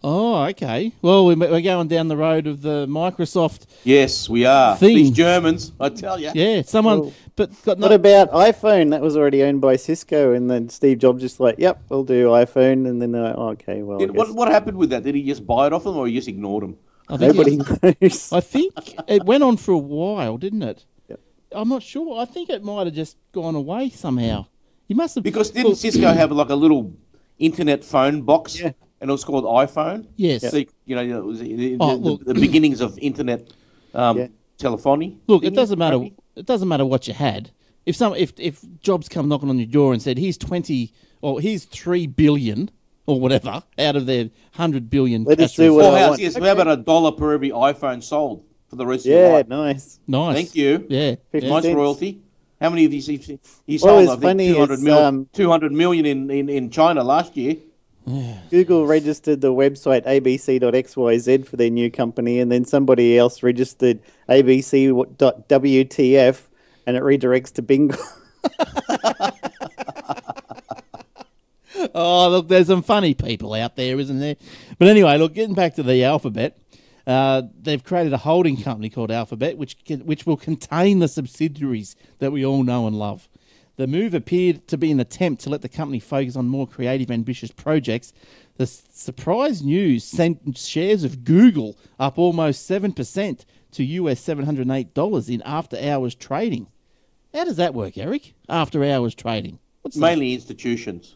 Speaker 2: Oh, okay. Well, we're going down the road of the Microsoft.
Speaker 5: Yes, we are.
Speaker 2: Thing.
Speaker 5: These Germans, I tell you.
Speaker 2: Yeah, someone.
Speaker 4: Cool.
Speaker 2: But got
Speaker 4: What
Speaker 2: no.
Speaker 4: about iPhone? That was already owned by Cisco, and then Steve Jobs just like, yep, we'll do iPhone, and then they're like, oh, okay, well, I guess
Speaker 5: What happened with that? Did he just buy it off them, or he just ignored them?
Speaker 2: I think
Speaker 4: nobody
Speaker 2: it-
Speaker 4: knows.
Speaker 2: I think it went on for a while, didn't it?
Speaker 4: Yep.
Speaker 2: I'm not sure. I think it might have just gone away somehow. You must have
Speaker 5: Because didn't Cisco have like a little internet phone box,
Speaker 4: Yeah.
Speaker 5: and it was called iPhone?
Speaker 2: Yes.
Speaker 5: So, it was
Speaker 2: look.
Speaker 5: the beginnings of internet telephony.
Speaker 2: Look, it
Speaker 5: thingy,
Speaker 2: doesn't matter.
Speaker 5: maybe?
Speaker 2: It doesn't matter what you had. If Jobs come knocking on your door and said, "Here's 20 or here's 3 billion or whatever out of their 100 billion,"
Speaker 4: Let us
Speaker 2: cash
Speaker 4: do what
Speaker 2: reserve."
Speaker 4: I
Speaker 5: Or
Speaker 4: want.
Speaker 5: how about $1 per every iPhone sold for the rest of your
Speaker 4: Yeah,
Speaker 5: life?
Speaker 4: nice.
Speaker 2: Nice.
Speaker 5: Thank you.
Speaker 2: Yeah.
Speaker 4: 50
Speaker 5: Nice
Speaker 4: cents.
Speaker 5: royalty. How many of these he
Speaker 4: Well,
Speaker 5: sold?
Speaker 4: it's
Speaker 5: I think
Speaker 4: funny
Speaker 5: 200
Speaker 4: is,
Speaker 5: 200 million in China last year.
Speaker 4: Google registered the website abc.xyz for their new company, and then somebody else registered abc.wtf, and it redirects to Bingo.
Speaker 2: Oh, look, there's some funny people out there, isn't there? But anyway, look, getting back to the Alphabet, they've created a holding company called Alphabet, which will contain the subsidiaries that we all know and love. The move appeared to be an attempt to let the company focus on more creative, ambitious projects. The surprise news sent shares of Google up almost 7% to US $708 in after-hours trading. How does that work, Eric? After-hours trading. What's that?
Speaker 5: Mainly institutions.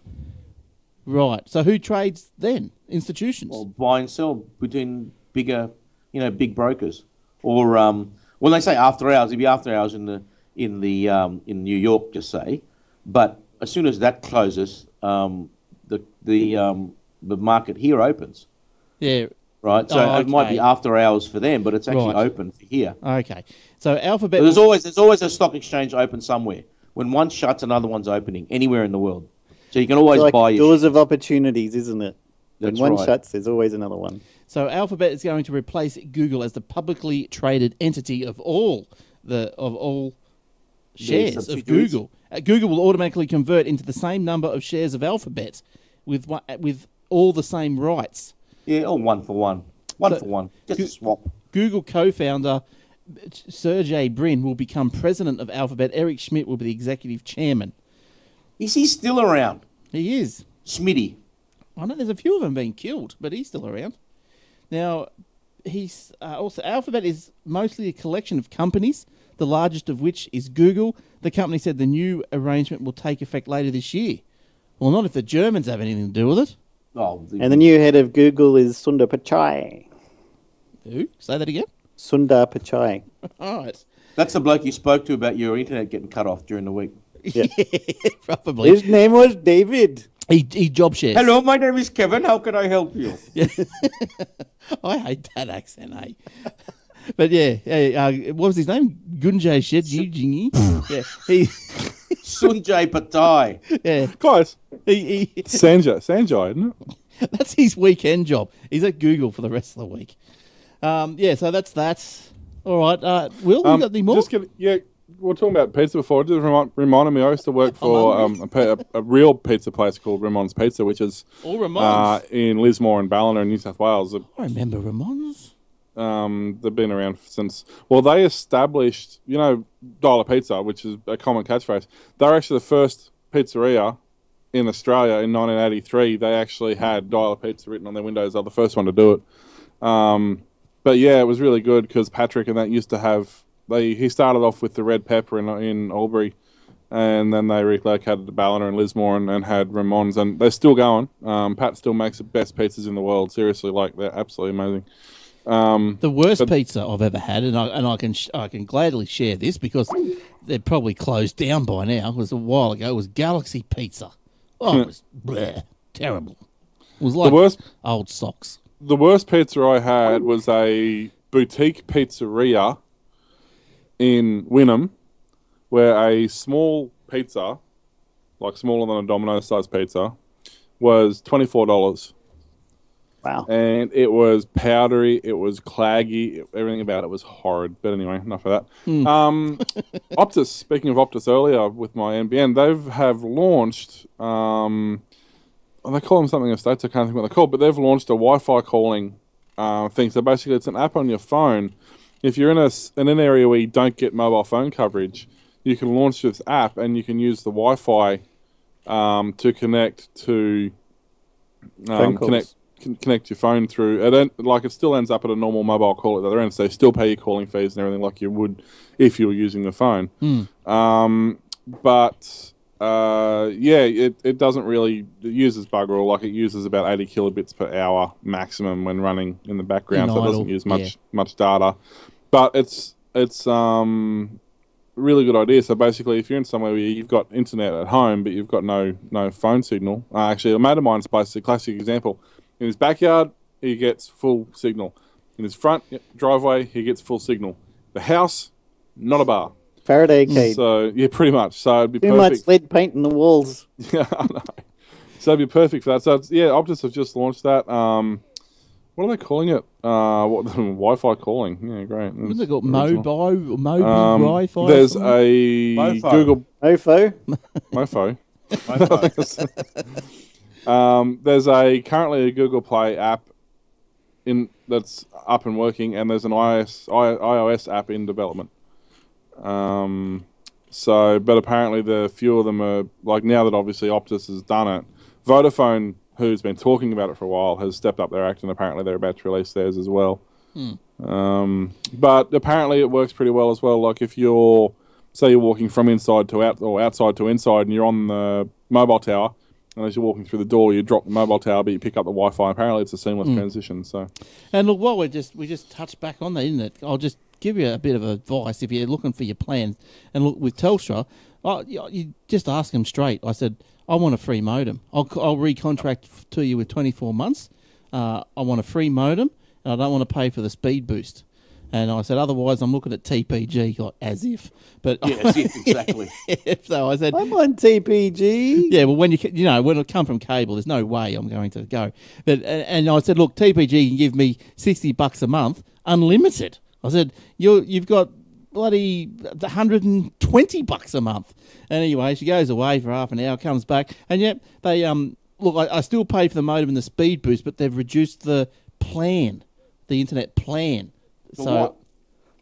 Speaker 2: Right. So who trades then? Institutions.
Speaker 5: Or buy and sell between bigger, big brokers. Or when they say after hours, it'd be after hours in New York, just say. But as soon as that closes, the market here opens.
Speaker 2: Yeah.
Speaker 5: Right. So it might be
Speaker 2: okay.
Speaker 5: after hours for them, but it's actually
Speaker 2: Right.
Speaker 5: open for here.
Speaker 2: Okay. So Alphabet.
Speaker 5: But there's always a stock exchange open somewhere. When one shuts, another one's opening anywhere in the world. So you can always
Speaker 4: Like
Speaker 5: buy your
Speaker 4: doors of opportunities, isn't it? When
Speaker 5: That's
Speaker 4: one
Speaker 5: right.
Speaker 4: shuts, there's always another one.
Speaker 2: So Alphabet is going to replace Google as the publicly traded entity of all shares of
Speaker 5: subsidiaries.
Speaker 2: Google. Google will automatically convert into the same number of shares of Alphabet with all the same rights.
Speaker 5: Yeah, or one for one. One
Speaker 2: So-
Speaker 5: for one. Just a swap.
Speaker 2: Google co-founder Sergey Brin will become president of Alphabet. Eric Schmidt will be the executive chairman.
Speaker 5: Is he still around?
Speaker 2: He is.
Speaker 5: Smitty.
Speaker 2: I know there's a few of them being killed, but he's still around. Now, he's also Alphabet is mostly a collection of companies, the largest of which is Google. The company said the new arrangement will take effect later this year. Well, not if the Germans have anything to do with it.
Speaker 5: Oh,
Speaker 4: And the new head of Google is Sundar Pichai.
Speaker 2: Who? Say that again?
Speaker 4: Sundar Pichai.
Speaker 2: All right.
Speaker 5: That's the bloke you spoke to about your internet getting cut off during the week.
Speaker 4: Yeah.
Speaker 2: Probably.
Speaker 4: His name was David.
Speaker 2: He job shares.
Speaker 5: Hello, my name is Kevin. How can I help you?
Speaker 2: Yeah. I hate that accent, eh? But yeah, what was his name? Gunjay Shetjingi. Yeah, he.
Speaker 5: Sunjay Patai.
Speaker 2: Yeah,
Speaker 3: Guys,
Speaker 2: he
Speaker 3: Sanjay, isn't it?
Speaker 2: that's his weekend job. He's at Google for the rest of the week. Yeah, so that's that. All right, Will, you got any more?
Speaker 3: We were talking about pizza before. It just reminded me, I used to work for a real pizza place called Ramon's Pizza, which is
Speaker 2: Ramon's.
Speaker 3: in Lismore and Ballina in New South Wales.
Speaker 2: I remember Ramon's.
Speaker 3: They've been around since... Well, they established, dollar pizza, which is a common catchphrase. They're actually the first pizzeria in Australia in 1983. They actually had dollar pizza written on their windows. They're the first one to do it. But yeah, it was really good because Patrick and that used to have... He started off with the red pepper in Albury, and then they relocated to Ballina and Lismore and had Ramon's, and they're still going. Pat still makes the best pizzas in the world. Seriously, they're absolutely amazing.
Speaker 2: The worst pizza I've ever had, and I can gladly share this because they're probably closed down by now. It was a while ago. It was Galaxy Pizza. Oh, it was terrible. It was like old socks.
Speaker 3: The worst pizza I had was a boutique pizzeria in Wynnum, where a small pizza, like smaller than a Domino size pizza, was $24.
Speaker 4: Wow.
Speaker 3: And it was powdery, it was claggy, everything about it was horrid. But anyway, enough of that. Optus, speaking of Optus earlier with my NBN, they have launched, they call them something in the States, I can't think what they're called, but they've launched a Wi-Fi calling thing. So basically it's an app on your phone. If you're in an area where you don't get mobile phone coverage, you can launch this app and you can use the Wi-Fi to connect to connect your phone through. It still ends up at a normal mobile call at the other end, so they still pay your calling fees and everything like you would if you were using the phone. It doesn't really. It uses bugger all. It uses about 80 kilobits per hour maximum when running in the background, so it doesn't use much data. But it's really good idea. So basically, if you're in somewhere where you've got internet at home but you've got no phone signal, actually, a mate of mine's place is a classic example. In his backyard, he gets full signal. In his front driveway, he gets full signal. The house, not a bar.
Speaker 4: Faraday cage.
Speaker 3: So, yeah, pretty much. So it'd be
Speaker 4: Too
Speaker 3: perfect.
Speaker 4: much lead paint in the walls.
Speaker 3: Yeah, I know. So it'd be perfect for that. So, Optus have just launched that. What are they calling it? Wi-Fi calling. Yeah, great.
Speaker 2: What's it called? Mobile Wi-Fi?
Speaker 3: There's a
Speaker 5: Mofo.
Speaker 3: Google...
Speaker 4: Mofo.
Speaker 3: Mofo. There's currently a Google Play app that's up and working, and there's an iOS app in development. But apparently the few of them are now that obviously Optus has done it. Vodafone, who's been talking about it for a while, has stepped up their act, and apparently they're about to release theirs as well. But apparently it works pretty well as well. If you're walking from inside to out or outside to inside, and you're on the mobile tower. And as you're walking through the door, you drop the mobile tower, but you pick up the Wi-Fi. Apparently, it's a seamless transition. So,
Speaker 2: and look, while we just touched back on that, isn't it? I'll just give you a bit of advice if you're looking for your plans. And look, with Telstra, you just ask them straight. I said, I want a free modem. I'll recontract to you with 24 months. I want a free modem, and I don't want to pay for the speed boost. And I said, otherwise, I'm looking at TPG, as if. But
Speaker 5: yeah, as if, exactly.
Speaker 2: So I said,
Speaker 4: I'm on TPG.
Speaker 2: Yeah, well, when it come from cable, there's no way I'm going to go. But and I said, look, TPG can give me $60 a month, unlimited. I said, you've got bloody $120 a month. And anyway, she goes away for half an hour, comes back, and yet they look. I still pay for the modem and the speed boost, but they've reduced the plan, the internet plan. So,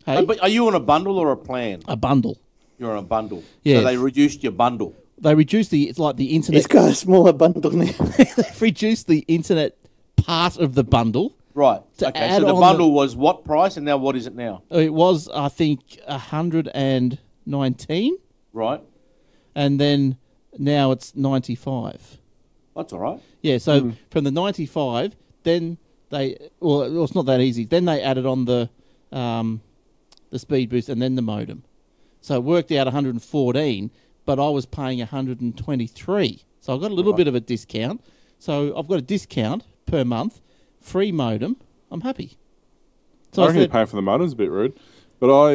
Speaker 2: hey?
Speaker 5: But are you on a bundle or a plan?
Speaker 2: A bundle.
Speaker 5: You're on a bundle.
Speaker 2: Yeah.
Speaker 5: So they reduced your bundle.
Speaker 2: They reduced the internet.
Speaker 4: It's got a smaller bundle now.
Speaker 2: They've reduced the internet part of the bundle.
Speaker 5: Right. Okay. So the bundle was what price, and now what is it now?
Speaker 2: It was, I think, 119.
Speaker 5: Right.
Speaker 2: And then now it's 95.
Speaker 5: That's all right.
Speaker 2: Yeah. So from the 95, then it's not that easy. Then they added on the the speed boost, and then the modem. So it worked out 114, but I was paying 123. So I got a little bit of a discount. So I've got a discount per month, free modem. I'm happy. So
Speaker 3: I reckon paying for the modem's a bit rude. But I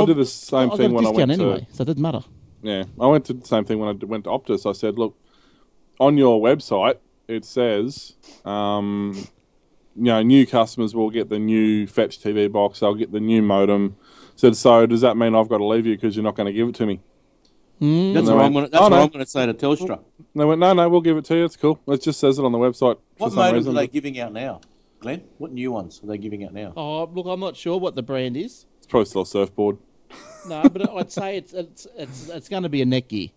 Speaker 3: did the same thing when I went
Speaker 2: anyway, so it doesn't matter.
Speaker 3: Yeah, I went to the same thing when I went to Optus. I said, look, on your website, it says, new customers will get the new Fetch TV box. They'll get the new modem. Said, so does that mean I've got to leave you because you're not going to give it to me?
Speaker 5: That's what I'm going to say to Telstra.
Speaker 3: They went, no, we'll give it to you. It's cool. It just says it on the website.
Speaker 5: What modems are they giving out now, Glenn? What new ones are they giving out now?
Speaker 2: Oh, look, I'm not sure what the brand is.
Speaker 3: It's probably still a surfboard.
Speaker 2: No, but I'd say it's going to be a Netgear.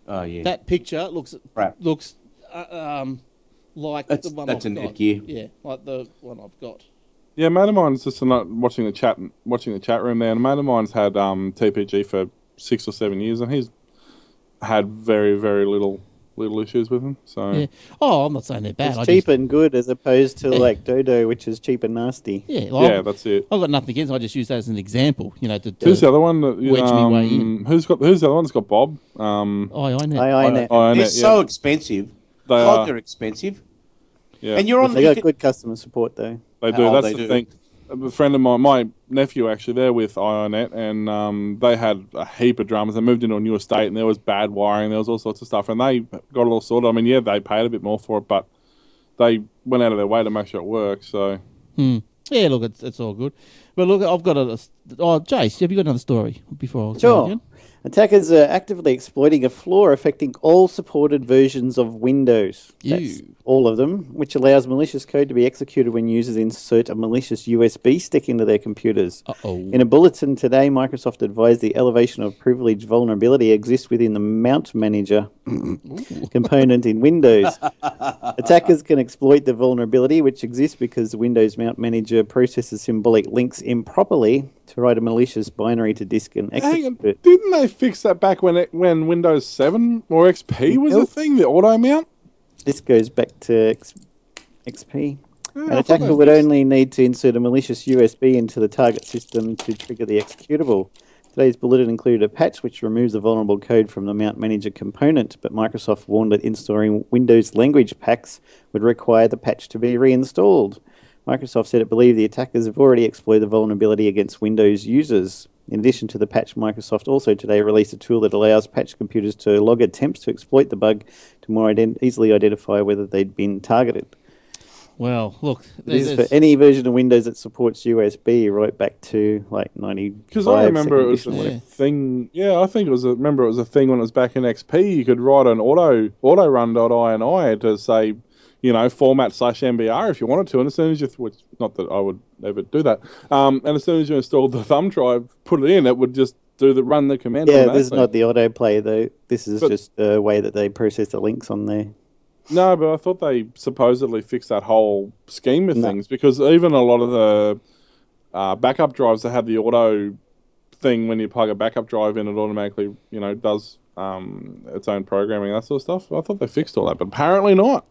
Speaker 5: Oh yeah.
Speaker 2: That picture looks
Speaker 5: Crap.
Speaker 2: Like
Speaker 5: That's
Speaker 2: the one
Speaker 5: a
Speaker 2: I've got.
Speaker 5: Netgear.
Speaker 2: Yeah, like the one I've got.
Speaker 3: Yeah, a mate of mine's just watching the chat room there, and a mate of mine's had TPG for 6 or 7 years, and he's had very, very little issues with them. So
Speaker 2: yeah. Oh, I'm not saying they're bad.
Speaker 4: It's cheap and good as opposed to like Dodo, which is cheap and nasty.
Speaker 2: Yeah,
Speaker 3: that's it.
Speaker 2: I've got nothing against it. I just use that as an example.
Speaker 3: Who's the other one? Wedge
Speaker 2: me way in.
Speaker 3: Who's the other one that's got Bob?
Speaker 2: iiNet.
Speaker 5: They're so expensive. They're expensive.
Speaker 3: Yeah.
Speaker 5: And you're on.
Speaker 4: They got good customer support though.
Speaker 3: They do. That's the thing. A friend of mine, my nephew actually, they're with iiNet, and they had a heap of dramas. They moved into a new estate, and there was bad wiring. There was all sorts of stuff, and they got it all sorted. I mean, yeah, they paid a bit more for it, but they went out of their way to make sure it worked. So,
Speaker 2: yeah, look, it's all good. But look, I've got Jace, have you got another story before I go again?
Speaker 4: Attackers are actively exploiting a flaw affecting all supported versions of Windows. That's all of them, which allows malicious code to be executed when users insert a malicious USB stick into their computers. In a bulletin today, Microsoft advised the elevation of privilege vulnerability exists within the Mount Manager component in Windows. Attackers can exploit the vulnerability, which exists because the Windows Mount Manager processes symbolic links improperly to write a malicious binary to disk and execute it.
Speaker 3: Didn't they fix that back when Windows 7 or XP was a thing, the auto mount?
Speaker 4: This goes back to XP. An attacker would only need to insert a malicious USB into the target system to trigger the executable. Today's bulletin included a patch which removes the vulnerable code from the Mount Manager component, but Microsoft warned that installing Windows language packs would require the patch to be reinstalled. Microsoft said it believed the attackers have already exploited the vulnerability against Windows users. In addition to the patch, Microsoft also today released a tool that allows patched computers to log attempts to exploit the bug to more easily identify whether they'd been targeted.
Speaker 2: Well, look,
Speaker 4: this is for any version of Windows that supports USB right back to like 95.
Speaker 3: Because I remember it was a thing. Yeah, I think it was. Remember, it was a thing when it was back in XP. You could write an autorun.ini to say, format /MBR if you wanted to, and as soon as which not that I would ever do that, and as soon as you installed the thumb drive, put it in, it would just run the command.
Speaker 4: Yeah, this is not the autoplay though. This is just the way that they process the links on there.
Speaker 3: No, but I thought they supposedly fixed that whole scheme of things, because even a lot of the backup drives that had the auto thing, when you plug a backup drive in, it automatically, does its own programming, that sort of stuff. I thought they fixed all that, but apparently not.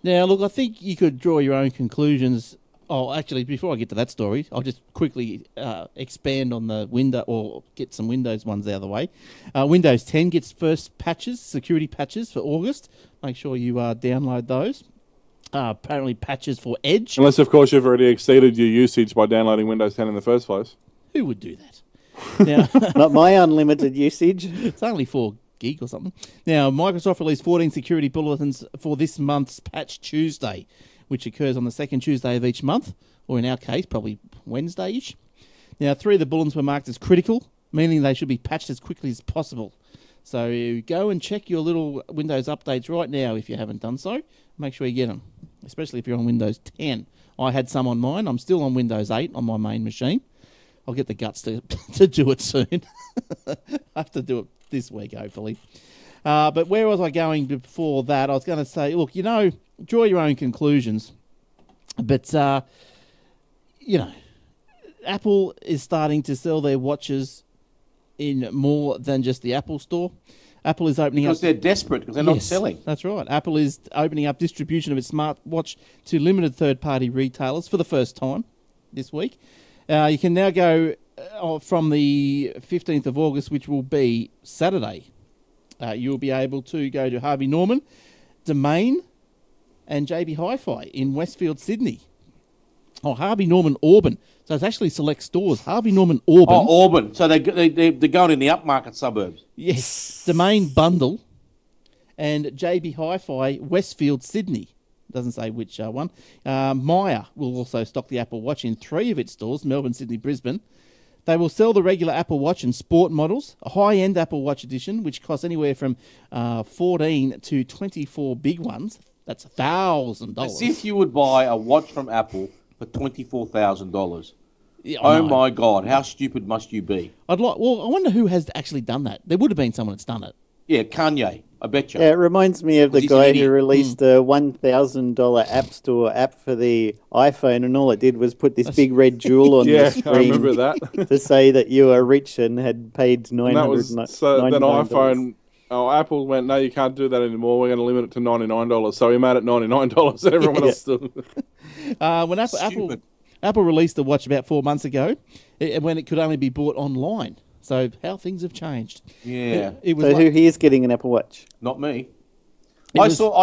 Speaker 2: Now, look, I think you could draw your own conclusions. Oh, actually, before I get to that story, I'll just quickly expand on the window, or get some Windows ones out of the way. Windows 10 gets first security patches for August. Make sure you download those. Apparently patches for Edge.
Speaker 3: Unless, of course, you've already exceeded your usage by downloading Windows 10 in the first place.
Speaker 2: Who would do that? Now,
Speaker 4: not my unlimited usage.
Speaker 2: It's only 4 gig or something. Now, Microsoft released 14 security bulletins for this month's Patch Tuesday, which occurs on the second Tuesday of each month, or in our case, probably Wednesday-ish. Now, 3 of the bulletins were marked as critical, meaning they should be patched as quickly as possible. So go and check your little Windows updates right now if you haven't done so. Make sure you get them, especially if you're on Windows 10. I had some on mine. I'm still on Windows 8 on my main machine. I'll get the guts to do it soon. I have to do it this week, hopefully. But where was I going before that? I was going to say, look, draw your own conclusions. But, Apple is starting to sell their watches in more than just the Apple Store. Apple is opening up...
Speaker 5: Because they're desperate, because they're not selling.
Speaker 2: That's right. Apple is opening up distribution of its smartwatch to limited third-party retailers for the first time this week. You can now go from the 15th of August, which will be Saturday, you'll be able to go to Harvey Norman, Domain, and JB Hi-Fi in Westfield, Sydney. Oh, Harvey Norman, Auburn. So it's actually select stores. Harvey Norman, Auburn.
Speaker 5: Oh, Auburn. So they're going in the upmarket suburbs.
Speaker 2: Yes. Domain Bundle and JB Hi-Fi, Westfield, Sydney. Doesn't say which one. Myer will also stock the Apple Watch in 3 of its stores, Melbourne, Sydney, Brisbane. They will sell the regular Apple Watch and sport models, a high-end Apple Watch edition, which costs anywhere from 14 to 24 big ones. That's $1,000.
Speaker 5: As if you would buy a watch from Apple for $24,000.
Speaker 2: Yeah,
Speaker 5: oh my God, how stupid must you be?
Speaker 2: I wonder who has actually done that. There would have been someone that's done it.
Speaker 5: Yeah, Kanye, I bet you.
Speaker 4: Yeah, it reminds me of the
Speaker 5: He's an
Speaker 4: guy
Speaker 5: idiot.
Speaker 4: who released a $1,000 App Store app for the iPhone, and all it did was put this big red jewel on the
Speaker 3: Yeah,
Speaker 4: screen
Speaker 3: I remember that.
Speaker 4: to say that you are rich and had paid
Speaker 3: And that was
Speaker 4: $999.
Speaker 3: so then iPhone. Oh, Apple went, no, you can't do that anymore. We're going to limit it to $99. So he made it $99. Everyone else still.
Speaker 2: When Apple released the watch about 4 months ago, when it could only be bought online. So how things have changed.
Speaker 5: Yeah.
Speaker 2: It was
Speaker 4: So
Speaker 2: like-
Speaker 4: who here is getting an Apple Watch?
Speaker 5: Not me.
Speaker 2: It
Speaker 5: I
Speaker 2: was-
Speaker 5: saw.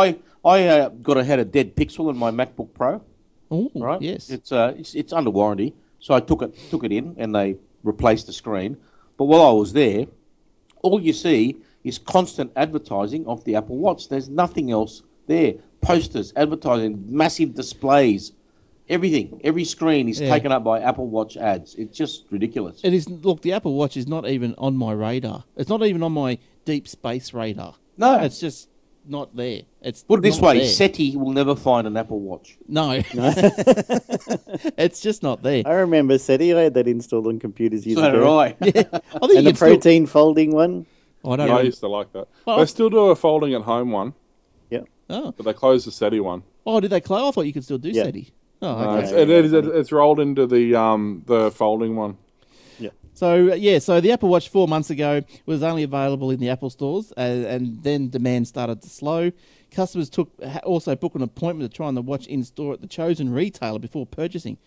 Speaker 5: I had a dead pixel in my MacBook Pro.
Speaker 2: Oh,
Speaker 5: Right.
Speaker 2: yes.
Speaker 5: It's under warranty, so I took it in and they replaced the screen. But while I was there, all you see is constant advertising of the Apple Watch. There's nothing else there. Posters, advertising, massive displays, everything. Every screen is taken up by Apple Watch ads. It's just ridiculous.
Speaker 2: It is. Look, the Apple Watch is not even on my radar. It's not even on my deep space radar.
Speaker 5: No.
Speaker 2: It's just not there. It's
Speaker 5: Put it this
Speaker 2: not
Speaker 5: way,
Speaker 2: there.
Speaker 5: SETI will never find an Apple Watch.
Speaker 2: No. It's just not there.
Speaker 4: I remember SETI. I had that installed on computers years
Speaker 5: So did
Speaker 4: ago.
Speaker 5: I.
Speaker 2: I think
Speaker 4: And
Speaker 2: you
Speaker 4: the
Speaker 2: can still-
Speaker 4: protein folding one.
Speaker 2: I don't
Speaker 3: I
Speaker 2: know.
Speaker 3: used to like that.
Speaker 2: Oh.
Speaker 3: They still do a folding at home one,
Speaker 4: Yeah.
Speaker 2: Oh.
Speaker 3: but they closed the SETI one.
Speaker 2: Oh, did they close? I thought you could still do
Speaker 4: Yeah.
Speaker 2: SETI. Oh,
Speaker 3: No,
Speaker 2: okay.
Speaker 3: it's rolled into the folding one.
Speaker 2: So the Apple Watch 4 months ago was only available in the Apple stores, and then demand started to slow. Customers also booked an appointment to try on the watch in store at the chosen retailer before purchasing.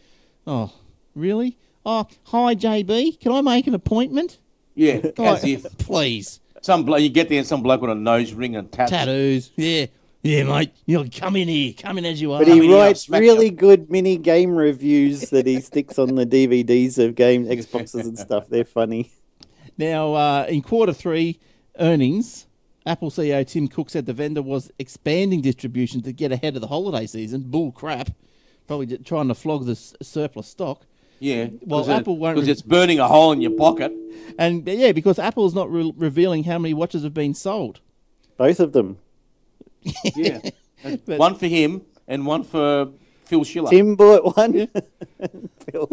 Speaker 2: Oh, really? Oh, hi JB, can I make an appointment?
Speaker 5: Yeah, as
Speaker 2: Oh,
Speaker 5: if.
Speaker 2: please.
Speaker 5: You get there and some bloke with a nose ring and
Speaker 2: Tattoos. Yeah, mate. Come in here. Come in as you are.
Speaker 4: But
Speaker 5: I
Speaker 4: he
Speaker 5: mean,
Speaker 4: writes
Speaker 5: smack
Speaker 4: really good mini game reviews that he sticks on the DVDs of game Xboxes and stuff. They're funny.
Speaker 2: Now, in quarter 3 earnings, Apple CEO Tim Cook said the vendor was expanding distribution to get ahead of the holiday season. Bull crap. Probably trying to flog the surplus stock.
Speaker 5: Yeah,
Speaker 2: Well, Apple won't
Speaker 5: because it's burning a hole in your pocket.
Speaker 2: And yeah, because Apple's not revealing how many watches have been sold.
Speaker 4: Both of them.
Speaker 5: Yeah,
Speaker 2: But-
Speaker 5: one for him and one for Phil Schiller.
Speaker 4: Tim bought one. Phil.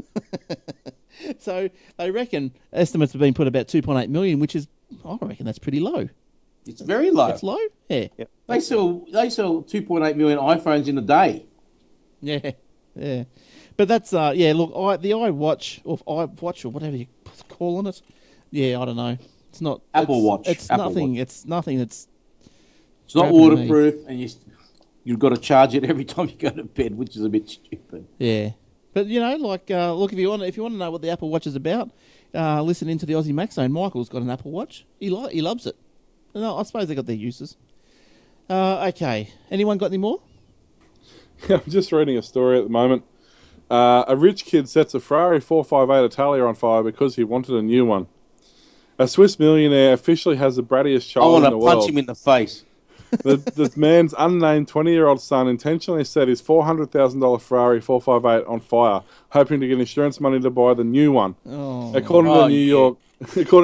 Speaker 2: So they reckon estimates have been put about 2.8 million, which is, I reckon that's pretty low.
Speaker 5: It's very low.
Speaker 2: It's low? Yeah.
Speaker 5: They sell 2.8 million iPhones in a day.
Speaker 2: Yeah. Yeah. But that's, look, the iWatch, or iWatch, or whatever you're calling it, yeah, I don't know. It's not...
Speaker 5: Apple Watch.
Speaker 2: It's
Speaker 5: Apple
Speaker 2: nothing.
Speaker 5: Watch.
Speaker 2: It's nothing that's...
Speaker 5: It's not
Speaker 2: Grabbing me.
Speaker 5: waterproof, and you've got to charge it every time you go to bed, which is a bit stupid.
Speaker 2: Yeah. But, look, if you want to know what the Apple Watch is about, listen into the Aussie Mac Zone. Michael's got an Apple Watch. He loves it. No, I suppose they got their uses. Okay. Anyone got any more?
Speaker 3: I'm just reading a story at the moment. A rich kid sets a Ferrari 458 Italia on fire because he wanted a new one. A Swiss millionaire officially has the brattiest
Speaker 5: I
Speaker 3: child
Speaker 5: want
Speaker 3: in
Speaker 5: to
Speaker 3: the
Speaker 5: punch
Speaker 3: world.
Speaker 5: him in the face.
Speaker 3: The man's unnamed 20-year-old son intentionally set his $400,000 Ferrari 458 on fire, hoping to get insurance money to buy the new one.
Speaker 2: Oh.
Speaker 3: According to
Speaker 5: Oh,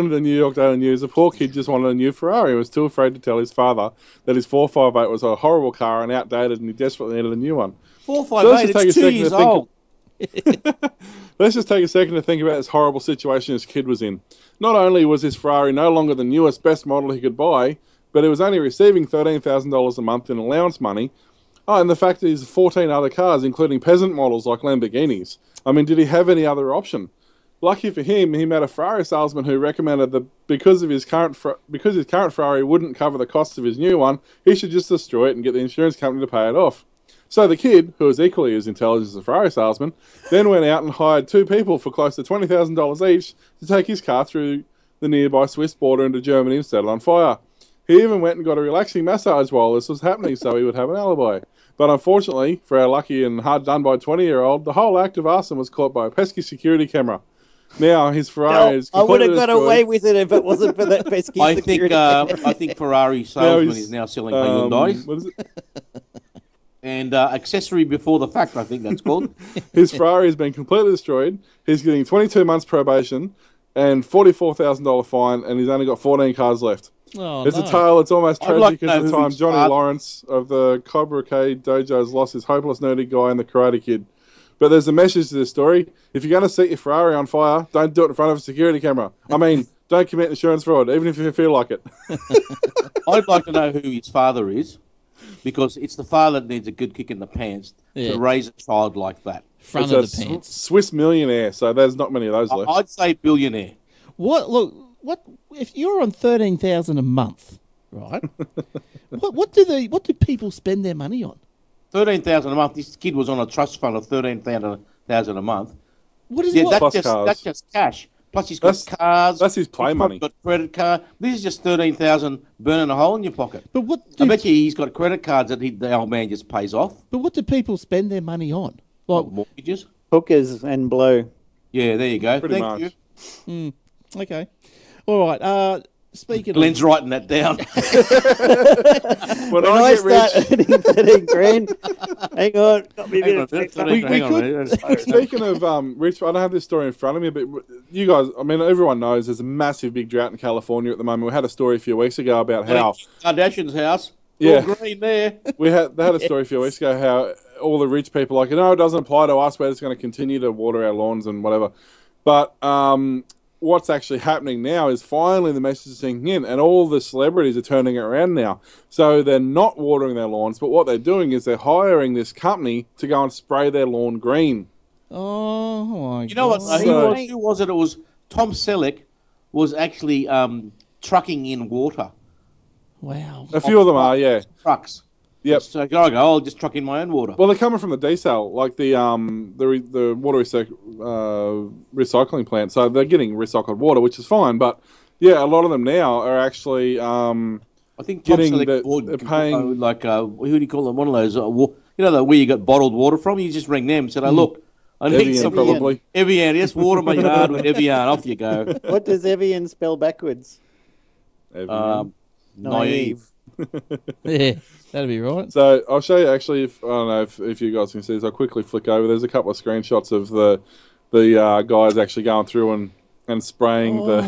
Speaker 3: the New York Daily News, the poor kid just wanted a new Ferrari and was too afraid to tell his father that his 458 was a horrible car and outdated, and he desperately needed a new one.
Speaker 5: 458, it's 2 years old.
Speaker 3: Let's just take a second to think about this horrible situation this kid was in. Not only was his Ferrari no longer the newest, best model he could buy, but he was only receiving $13,000 a month in allowance money. Oh, and the fact that he's 14 other cars, including peasant models like Lamborghinis. I mean, did he have any other option? Lucky for him, he met a Ferrari salesman who recommended that because his current Ferrari wouldn't cover the costs of his new one, he should just destroy it and get the insurance company to pay it off. So the kid, who was equally as intelligent as a Ferrari salesman, then went out and hired 2 people for close to $20,000 each to take his car through the nearby Swiss border into Germany and set it on fire. He even went and got a relaxing massage while this was happening so he would have an alibi. But unfortunately, for our lucky and hard-done-by 20-year-old, the whole act of arson was caught by a pesky security camera. Now, his Ferrari is
Speaker 4: I would
Speaker 3: completely
Speaker 4: have got
Speaker 3: destroyed.
Speaker 4: away with it if it wasn't for that pesky security.
Speaker 5: I think Ferrari salesman
Speaker 3: he's,
Speaker 5: is now selling Hyundais.
Speaker 3: What is it?
Speaker 5: And accessory before the fact, I think that's called.
Speaker 3: His Ferrari has been completely destroyed. He's getting 22 months probation and $44,000 fine, and he's only got 14 cars left.
Speaker 2: Oh,
Speaker 3: It's
Speaker 2: no.
Speaker 3: a tale that's almost
Speaker 5: I'd like
Speaker 3: tragic
Speaker 5: to know
Speaker 3: as the
Speaker 5: who
Speaker 3: time
Speaker 5: his
Speaker 3: Johnny
Speaker 5: father-
Speaker 3: Lawrence of the Cobra K dojo has lost his hopeless nerdy guy in the Karate Kid. But there's a message to this story. If you're going to set your Ferrari on fire, don't do it in front of a security camera. I mean, don't commit insurance fraud, even if you feel like it.
Speaker 5: I'd like to know who his father is, because it's the father that needs a good kick in the pants
Speaker 2: Yeah.
Speaker 5: to raise a child like that.
Speaker 2: Front
Speaker 3: It's
Speaker 2: of
Speaker 3: a
Speaker 2: the pants.
Speaker 3: Swiss millionaire, so there's not many of those left.
Speaker 5: I'd say billionaire.
Speaker 2: What if you're on 13,000 a month, right? what do people spend their money on?
Speaker 5: 13,000 a month. This kid was on a trust fund of 13,000 a month.
Speaker 2: What is
Speaker 5: Yeah,
Speaker 2: what?
Speaker 3: Plus cars.
Speaker 5: that's just cash. Plus he's got cars.
Speaker 3: that's his play
Speaker 5: he's
Speaker 3: money.
Speaker 5: got credit card. This is just 13,000 burning a hole in your pocket.
Speaker 2: But what
Speaker 5: I
Speaker 2: do
Speaker 5: bet you he's got credit cards that the old man just pays off.
Speaker 2: but what do people spend their money on? Like
Speaker 5: Mortgages.
Speaker 4: Hookers and blow.
Speaker 5: Yeah, there you go.
Speaker 3: Pretty
Speaker 5: Thank
Speaker 3: much.
Speaker 5: you.
Speaker 2: okay, all right. Speaking
Speaker 5: Glenn's writing that down.
Speaker 3: When
Speaker 4: When
Speaker 3: I
Speaker 4: I
Speaker 3: get
Speaker 4: start
Speaker 3: rich,
Speaker 4: earning 13 grand, hang on, got me a bit
Speaker 5: Hang on,
Speaker 4: of flex up.
Speaker 5: hang on a minute.
Speaker 3: speaking of rich, I don't have this story in front of me, but you guys, I mean, everyone knows there's a massive big drought in California at the moment. We had a story a few weeks ago about how
Speaker 5: Kardashian's house.
Speaker 3: Yeah.
Speaker 5: All green there.
Speaker 3: they had a story a few weeks ago how all the rich people are like, no, it doesn't apply to us. We're just going to continue to water our lawns and whatever. But what's actually happening now is finally the message is sinking in, and all the celebrities are turning it around now. So they're not watering their lawns, but what they're doing is they're hiring this company to go and spray their lawn green.
Speaker 2: Oh my
Speaker 5: You know what?
Speaker 2: God.
Speaker 5: Who was it? It was Tom Selleck was actually trucking in water.
Speaker 2: Wow.
Speaker 3: A few of them are, yeah.
Speaker 5: Trucks.
Speaker 3: Yep.
Speaker 5: So I go, I'll just truck in my own water.
Speaker 3: Well, they're coming from the desal, like the water recycling plant. So they're getting recycled water, which is fine. But yeah, a lot of them now are actually
Speaker 5: I think Tom
Speaker 3: getting
Speaker 5: Selleck
Speaker 3: they're paying.
Speaker 5: who do you call them? One of those, where you got bottled water from. You just ring them and said, "Oh, look, I need
Speaker 3: Evian,
Speaker 5: some
Speaker 3: probably.
Speaker 5: Evian. Just water my yard with Evian. Off you go."
Speaker 4: What does Evian spell backwards?
Speaker 5: Naive.
Speaker 2: Yeah, that'd be right.
Speaker 3: So I'll show you actually. I don't know if you guys can see this. I'll quickly flick over. There's a couple of screenshots of the guys actually going through and spraying the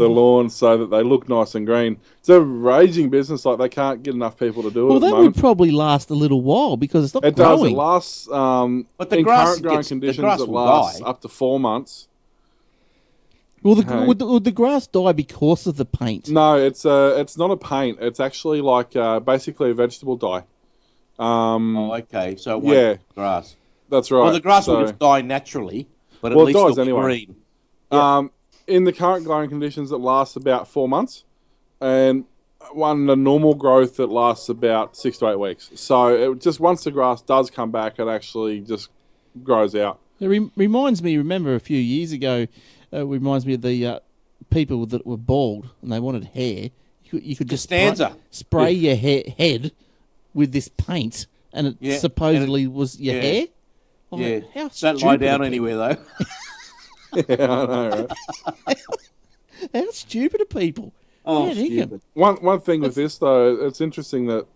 Speaker 3: lawn so that they look nice and green. It's a raging business. Like they can't get enough people to do it.
Speaker 2: Well,
Speaker 3: at the
Speaker 2: that
Speaker 3: moment.
Speaker 2: would probably last a little while because it's not
Speaker 3: It
Speaker 2: growing.
Speaker 3: does. It lasts.
Speaker 5: But the
Speaker 3: in
Speaker 5: grass
Speaker 3: current growing
Speaker 5: gets- the
Speaker 3: conditions,
Speaker 5: grass
Speaker 3: it
Speaker 5: will
Speaker 3: lasts
Speaker 5: die.
Speaker 3: up to 4 months.
Speaker 2: Well,
Speaker 3: Okay.
Speaker 2: would the grass die because of the paint?
Speaker 3: No, it's not a paint. It's actually like basically a vegetable dye.
Speaker 5: Oh, okay. So it won't
Speaker 3: Yeah.
Speaker 5: grass.
Speaker 3: That's right.
Speaker 5: Well, the grass
Speaker 3: So-
Speaker 5: will just die naturally, but at
Speaker 3: Well, it
Speaker 5: least
Speaker 3: dies
Speaker 5: it'll be
Speaker 3: anyway.
Speaker 5: green.
Speaker 3: In the current growing conditions, it lasts about 4 months, and the normal growth it lasts about 6 to 8 weeks. So it just once the grass does come back, it actually just grows out.
Speaker 2: It reminds me. Remember a few years ago, reminds me of the people that were bald and they wanted hair. You could just
Speaker 5: Costanza.
Speaker 2: spray your head with this paint, and it
Speaker 5: Yeah,
Speaker 2: supposedly was your
Speaker 5: yeah.
Speaker 2: hair. Oh,
Speaker 5: Yeah.
Speaker 2: how
Speaker 5: Don't
Speaker 2: stupid
Speaker 5: lie
Speaker 2: are
Speaker 5: down
Speaker 2: people?
Speaker 5: anywhere though.
Speaker 3: Yeah, I know, right?
Speaker 2: How stupid are people?
Speaker 5: Oh,
Speaker 2: Man, he can-
Speaker 5: stupid.
Speaker 3: One thing with this though, it's interesting that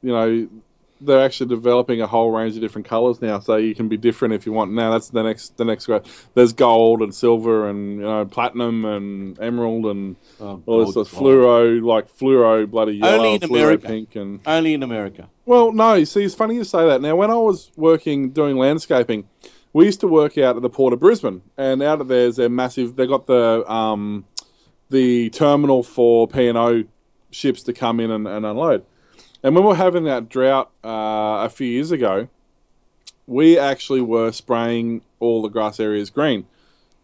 Speaker 3: they're actually developing a whole range of different colours now, so you can be different if you want. Now that's the next grade. There's gold and silver and platinum and emerald and all this
Speaker 5: gold,
Speaker 3: stuff. Fluoro bloody yellow,
Speaker 5: Only in
Speaker 3: fluoro
Speaker 5: America.
Speaker 3: pink, and
Speaker 5: Only in America.
Speaker 3: well, no. See, it's funny you say that. Now, when I was doing landscaping, we used to work out at the Port of Brisbane, and out of there's their massive. They got the terminal for P&O ships to come in and unload. And when we were having that drought a few years ago, we actually were spraying all the grass areas green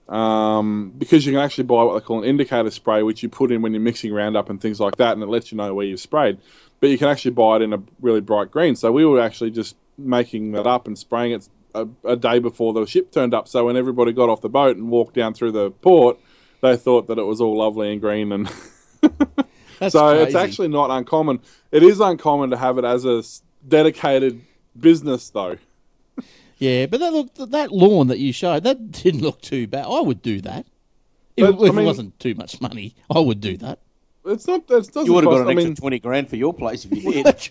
Speaker 3: because you can actually buy what they call an indicator spray, which you put in when you're mixing Roundup and things like that, and it lets you know where you've sprayed. But you can actually buy it in a really bright green. So we were actually just making that up and spraying it a day before the ship turned up. So when everybody got off the boat and walked down through the port, they thought that it was all lovely and green. And
Speaker 2: That's
Speaker 3: so
Speaker 2: crazy.
Speaker 3: it's actually not uncommon. It is uncommon to have it as a dedicated business, though.
Speaker 2: Yeah, but that lawn that you showed, that didn't look too bad. I would do that. If
Speaker 3: But,
Speaker 2: it wasn't too much money, I would do that.
Speaker 3: It's not. That doesn't
Speaker 5: You would have
Speaker 3: cost,
Speaker 5: got an
Speaker 3: I
Speaker 5: extra
Speaker 3: mean,
Speaker 5: 20 grand for your place if you did.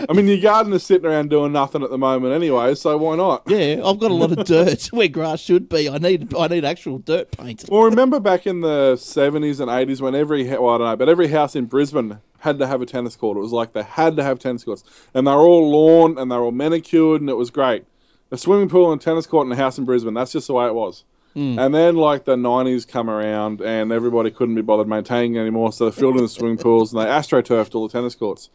Speaker 3: I mean, your garden is sitting around doing nothing at the moment anyway, so why not?
Speaker 2: Yeah, I've got a lot of dirt where grass should be. I need actual dirt paint.
Speaker 3: Well, remember back in the 70s and 80s when every house in Brisbane had to have a tennis court. It was like they had to have tennis courts. And they were all lawn and they were all manicured and it was great. A swimming pool and a tennis court and a house in Brisbane, that's just the way it was. And then, like, the 90s come around and everybody couldn't be bothered maintaining anymore, so they filled in the swimming pools and they astroturfed all the tennis courts.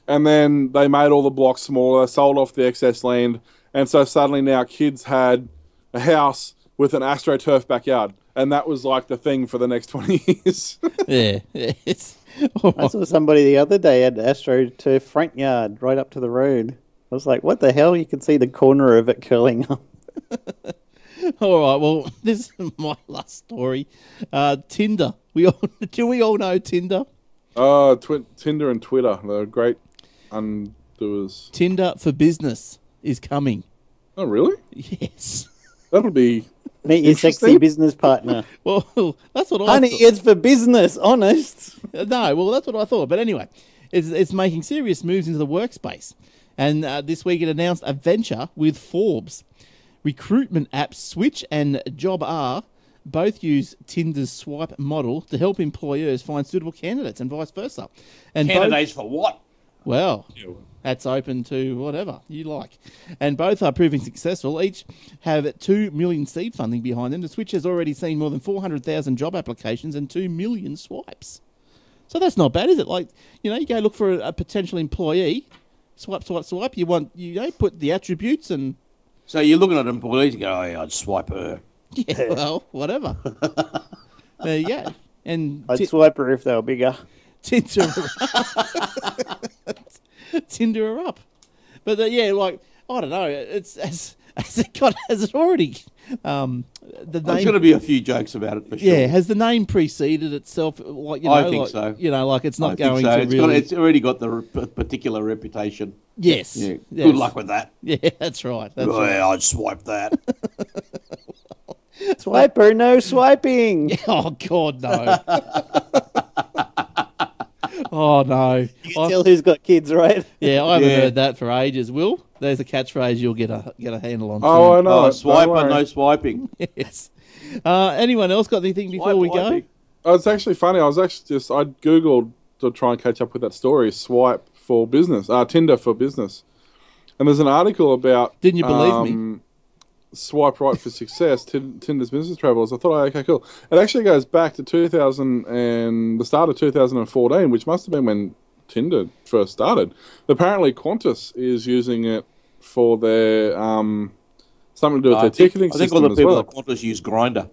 Speaker 3: And then they made all the blocks smaller, sold off the excess land, and so suddenly now kids had a house with an astroturf backyard. And that was, like, the thing for the next 20 years.
Speaker 2: Yeah, it's...
Speaker 4: I saw somebody the other day had AstroTurf front yard right up to the road. I was like, what the hell? You can see the corner of it curling up.
Speaker 2: All right, well, this is my last story. Tinder. Do we all know Tinder?
Speaker 3: Tinder and Twitter, they're great undoers.
Speaker 2: Tinder for Business is coming.
Speaker 3: Oh, really?
Speaker 2: Yes.
Speaker 3: That'll be...
Speaker 4: Meet your sexy
Speaker 3: Interesting.
Speaker 4: business partner.
Speaker 2: Well, that's what I
Speaker 4: Honey,
Speaker 2: thought.
Speaker 4: it's for business, honest.
Speaker 2: No, well, that's what I thought. But anyway, it's making serious moves into the workspace. And this week it announced a venture with Forbes. Recruitment apps Switch and Job R both use Tinder's swipe model to help employers find suitable candidates and vice versa. And
Speaker 5: Candidates for what?
Speaker 2: Well, that's open to whatever you like. And both are proving successful. Each have 2 million seed funding behind them. The Switch has already seen more than 400,000 job applications and 2 million swipes. So that's not bad, is it? Like, you go look for a potential employee, swipe, swipe, swipe. You put the attributes and...
Speaker 5: So you're looking at employees and go, oh, yeah, I'd swipe her.
Speaker 2: Yeah, well, whatever. There you go. And
Speaker 4: I'd swipe her if they were bigger.
Speaker 2: Tinder are up. But I don't know. It's has it already the
Speaker 5: There's
Speaker 2: name.
Speaker 5: going to be a few jokes about it for sure.
Speaker 2: Yeah, has the name preceded itself?
Speaker 5: I think so.
Speaker 2: Like it's not
Speaker 5: I think
Speaker 2: going
Speaker 5: so.
Speaker 2: to really.
Speaker 5: It's already got the particular reputation.
Speaker 2: Yes.
Speaker 5: Yeah.
Speaker 2: Yes.
Speaker 5: Good luck with that.
Speaker 2: Yeah, that's right. That's
Speaker 5: Oh,
Speaker 2: right.
Speaker 5: yeah, I'd swipe that.
Speaker 4: Swipe her, no swiping.
Speaker 2: Oh God, no. Oh no.
Speaker 4: You can tell who's got kids, right?
Speaker 2: Yeah, I haven't
Speaker 5: Yeah.
Speaker 2: heard that for ages. Will, there's a catchphrase you'll get a handle on.
Speaker 3: Oh, I
Speaker 2: soon.
Speaker 3: know.
Speaker 5: Oh,
Speaker 3: it.
Speaker 5: swiper,
Speaker 3: Don't worry.
Speaker 5: no swiping.
Speaker 2: Yes. Anyone else got anything before we go?
Speaker 5: Swiping.
Speaker 3: Oh, it's actually funny. I Googled to try and catch up with that story. Swipe for business. Tinder for business. And there's an article about...
Speaker 2: Didn't you believe me?
Speaker 3: Swipe right for success, Tinder's business travelers. I thought, okay, cool. It actually goes back to the start of 2014, which must have been when Tinder first started. Apparently, Qantas is using it for their something to do with their ticketing
Speaker 5: I think
Speaker 3: system
Speaker 5: all the
Speaker 3: as
Speaker 5: people
Speaker 3: well.
Speaker 5: at Qantas use Grinder.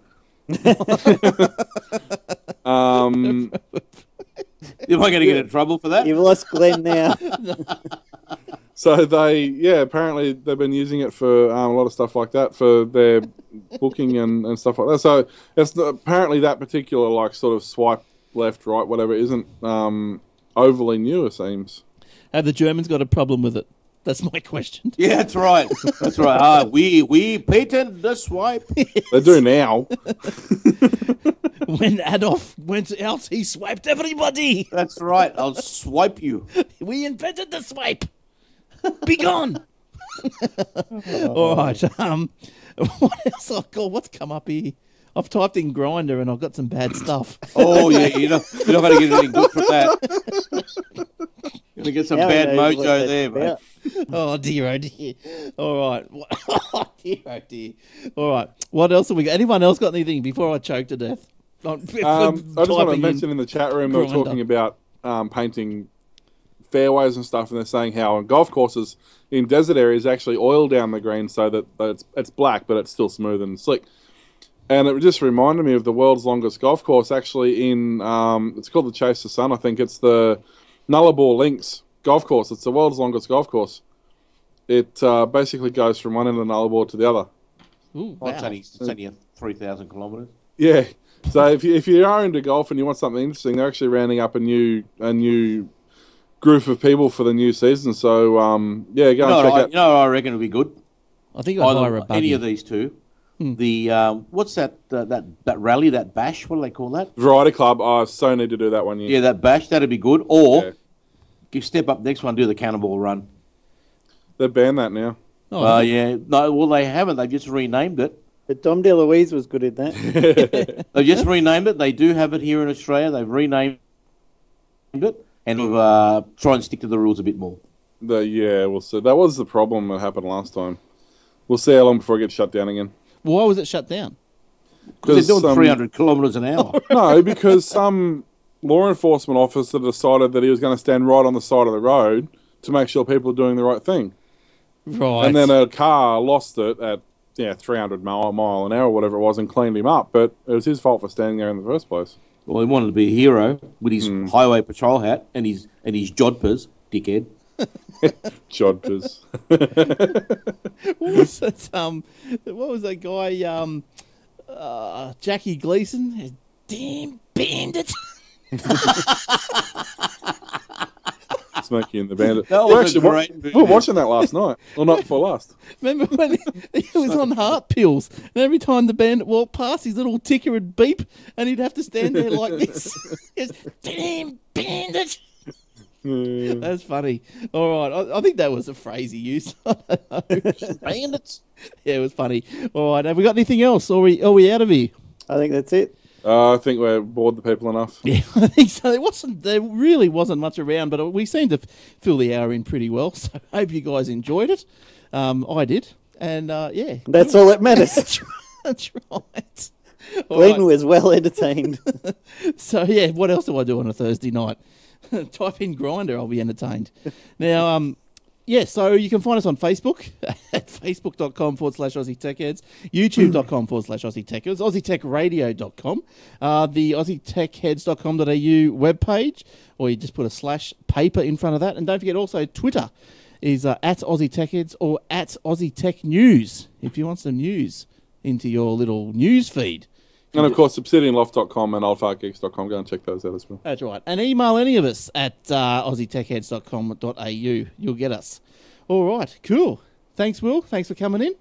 Speaker 5: Am I going to get in trouble for that?
Speaker 4: You've lost Glenn now.
Speaker 3: So apparently they've been using it for a lot of stuff like that for their booking and stuff like that. So apparently that particular sort of swipe left, right, whatever isn't overly new, it seems.
Speaker 2: Have the Germans got a problem with it? That's my question.
Speaker 5: Yeah, that's right. That's right. We patent the swipe.
Speaker 3: They do now.
Speaker 2: When Adolf went out, he swiped everybody.
Speaker 5: That's right. I'll swipe you.
Speaker 2: We invented the swipe. Be gone. All right. What else? Oh God, what's come up here? I've typed in Grinder and I've got some bad stuff.
Speaker 5: Oh yeah, you're not going to get anything good from that. You're going to get some
Speaker 4: Now he
Speaker 5: bad
Speaker 4: knows what
Speaker 5: mojo
Speaker 4: that's
Speaker 5: there, mate.
Speaker 4: about.
Speaker 2: Oh dear, oh dear. All right. Oh dear, oh dear. All right. What else have we got? Anyone else got anything before I choke to death?
Speaker 3: I just want to mention in the chat room they were
Speaker 2: Grinder.
Speaker 3: talking about painting fairways and stuff, and they're saying how on golf courses in desert areas actually oil down the green so that it's black, but it's still smooth and slick. And it just reminded me of the world's longest golf course, actually in it's called the Chase the Sun. I think it's the Nullarbor Links golf course. It's the world's longest golf course, It basically goes from one end of the nullarbor to the other.
Speaker 2: Ooh,
Speaker 5: Oh,
Speaker 2: wow.
Speaker 5: it's only 3,000 kilometres.
Speaker 3: Yeah. So if you are into golf and you want something interesting, they're actually rounding up a new group of people for the new season. So go and check out.
Speaker 5: You know what I reckon would be good?
Speaker 2: I think I'd hire a buggy.
Speaker 5: Any of these two. The what's that rally, that bash? What do they call that?
Speaker 3: Variety Club. I so need to do that one.
Speaker 5: Yeah, that bash. That'd be good. Or you step up next one, do the Cannonball Run.
Speaker 3: They've banned that now.
Speaker 2: Oh,
Speaker 5: yeah. No, well, they haven't. They've just renamed it.
Speaker 4: But Dom DeLuise was good at that.
Speaker 5: They've just renamed it. They do have it here in Australia. They've renamed it and try and stick to the rules a bit more.
Speaker 3: We'll see. That was the problem that happened last time. We'll see how long before it gets shut down again.
Speaker 2: why was it shut down?
Speaker 5: Because they're doing 300 kilometres an hour.
Speaker 3: No, because some law enforcement officer decided that he was going to stand right on the side of the road to make sure people are doing the right thing.
Speaker 2: Right.
Speaker 3: And then a car lost it at 300 mile an hour or whatever it was and cleaned him up. But it was his fault for standing there in the first place.
Speaker 5: Well, he wanted to be a hero with his highway patrol hat and his jodhpurs, dickhead.
Speaker 3: Jodhpurs.
Speaker 2: What was that guy? Jackie Gleason. Damn bandit.
Speaker 3: Smokey and the Bandit.
Speaker 5: That was a great movie.
Speaker 3: We were watching that last night. Or not before last.
Speaker 2: Remember when he was on heart pills, and every time the bandit walked past, his little ticker would beep, and he'd have to stand there like this. He goes, damn bandit. That's funny. All right, I think that was a phrase he used. I don't know.
Speaker 5: Bandits.
Speaker 2: Yeah, it was funny. All right, have we got anything else? Or are we out of here?
Speaker 4: I think that's it.
Speaker 3: I think we're bored the people enough.
Speaker 2: Yeah, I think so. There really wasn't much around, but we seemed to fill the hour in pretty well. So I hope you guys enjoyed it. I did, and yeah,
Speaker 4: That's all that matters.
Speaker 2: that's right. All
Speaker 4: Glenn
Speaker 2: right.
Speaker 4: was well entertained.
Speaker 2: So yeah, what else do I do on a Thursday night? Type in Grinder, I'll be entertained. Now, so you can find us on Facebook at facebook.com/Aussie Tech Heads, youtube.com/Aussie Tech Heads, aussietechradio.com, the aussietechheads.com.au webpage, or you just put a /paper in front of that. And don't forget also Twitter is at Aussie Tech Heads or at Aussie Tech News if you want some news into your little news feed.
Speaker 3: And of course, obsidianloft.com and oldfartgeeks.com. Go and check those out as well.
Speaker 2: That's right. And email any of us at aussietechheads.com.au. You'll get us. All right. Cool. Thanks, Will. Thanks for coming in.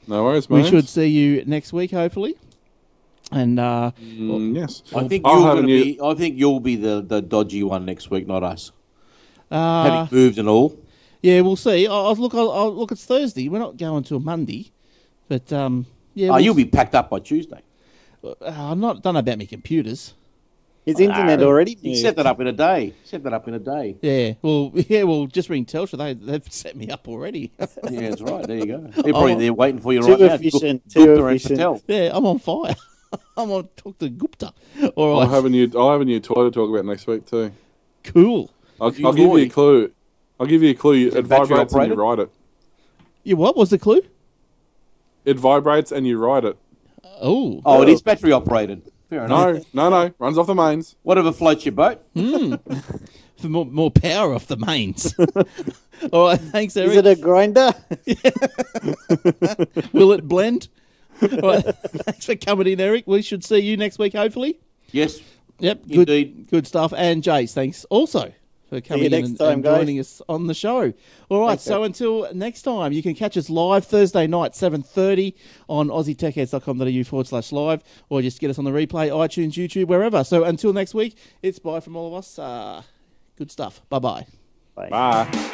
Speaker 3: No worries, mate.
Speaker 2: We should see you next week, hopefully. And
Speaker 3: yes.
Speaker 5: I think you'll be the dodgy one next week, not us. Having moved and all.
Speaker 2: yeah, we'll see. I'll look. It's Thursday. We're not going till Monday, but yeah.
Speaker 5: You'll be packed up by Tuesday.
Speaker 2: I'm not done about my computers.
Speaker 4: His internet already
Speaker 5: You
Speaker 4: moved.
Speaker 5: set that up in a day.
Speaker 2: Yeah. Well, just ring Telstra. They've set me up already.
Speaker 5: Yeah, that's right. There you go. They're probably there waiting for you
Speaker 4: Too
Speaker 5: right now.
Speaker 4: efficient,
Speaker 5: Gupta
Speaker 4: too
Speaker 5: and
Speaker 4: efficient.
Speaker 5: Patel.
Speaker 2: Yeah, I'm on fire. I'm on talk to Gupta. All right.
Speaker 3: I'll have a new toy to talk about next week too.
Speaker 2: Cool.
Speaker 3: I'll give you a clue. It vibrates and you
Speaker 5: operated?
Speaker 3: ride it.
Speaker 2: Yeah. What was the clue?
Speaker 3: It vibrates and you ride it.
Speaker 2: Oh.
Speaker 5: Oh, it is battery operated. Fair enough.
Speaker 3: No. Runs off the mains.
Speaker 5: Whatever floats your boat.
Speaker 2: For more power off the mains. All right, thanks, Eric.
Speaker 4: Is it a grinder?
Speaker 2: Will it blend? All right, thanks for coming in, Eric. We should see you next week, hopefully.
Speaker 5: Yes.
Speaker 2: Yep,
Speaker 5: Indeed.
Speaker 2: good stuff. And Jace, thanks also for coming in
Speaker 4: next time,
Speaker 2: and
Speaker 4: guys.
Speaker 2: joining us on the show. All right, so until next time, you can catch us live Thursday night, 7:30 on aussietechheads.com.au/live, or just get us on the replay, iTunes, YouTube, wherever. So until next week, it's bye from all of us. Good stuff. Bye-bye.
Speaker 3: Bye.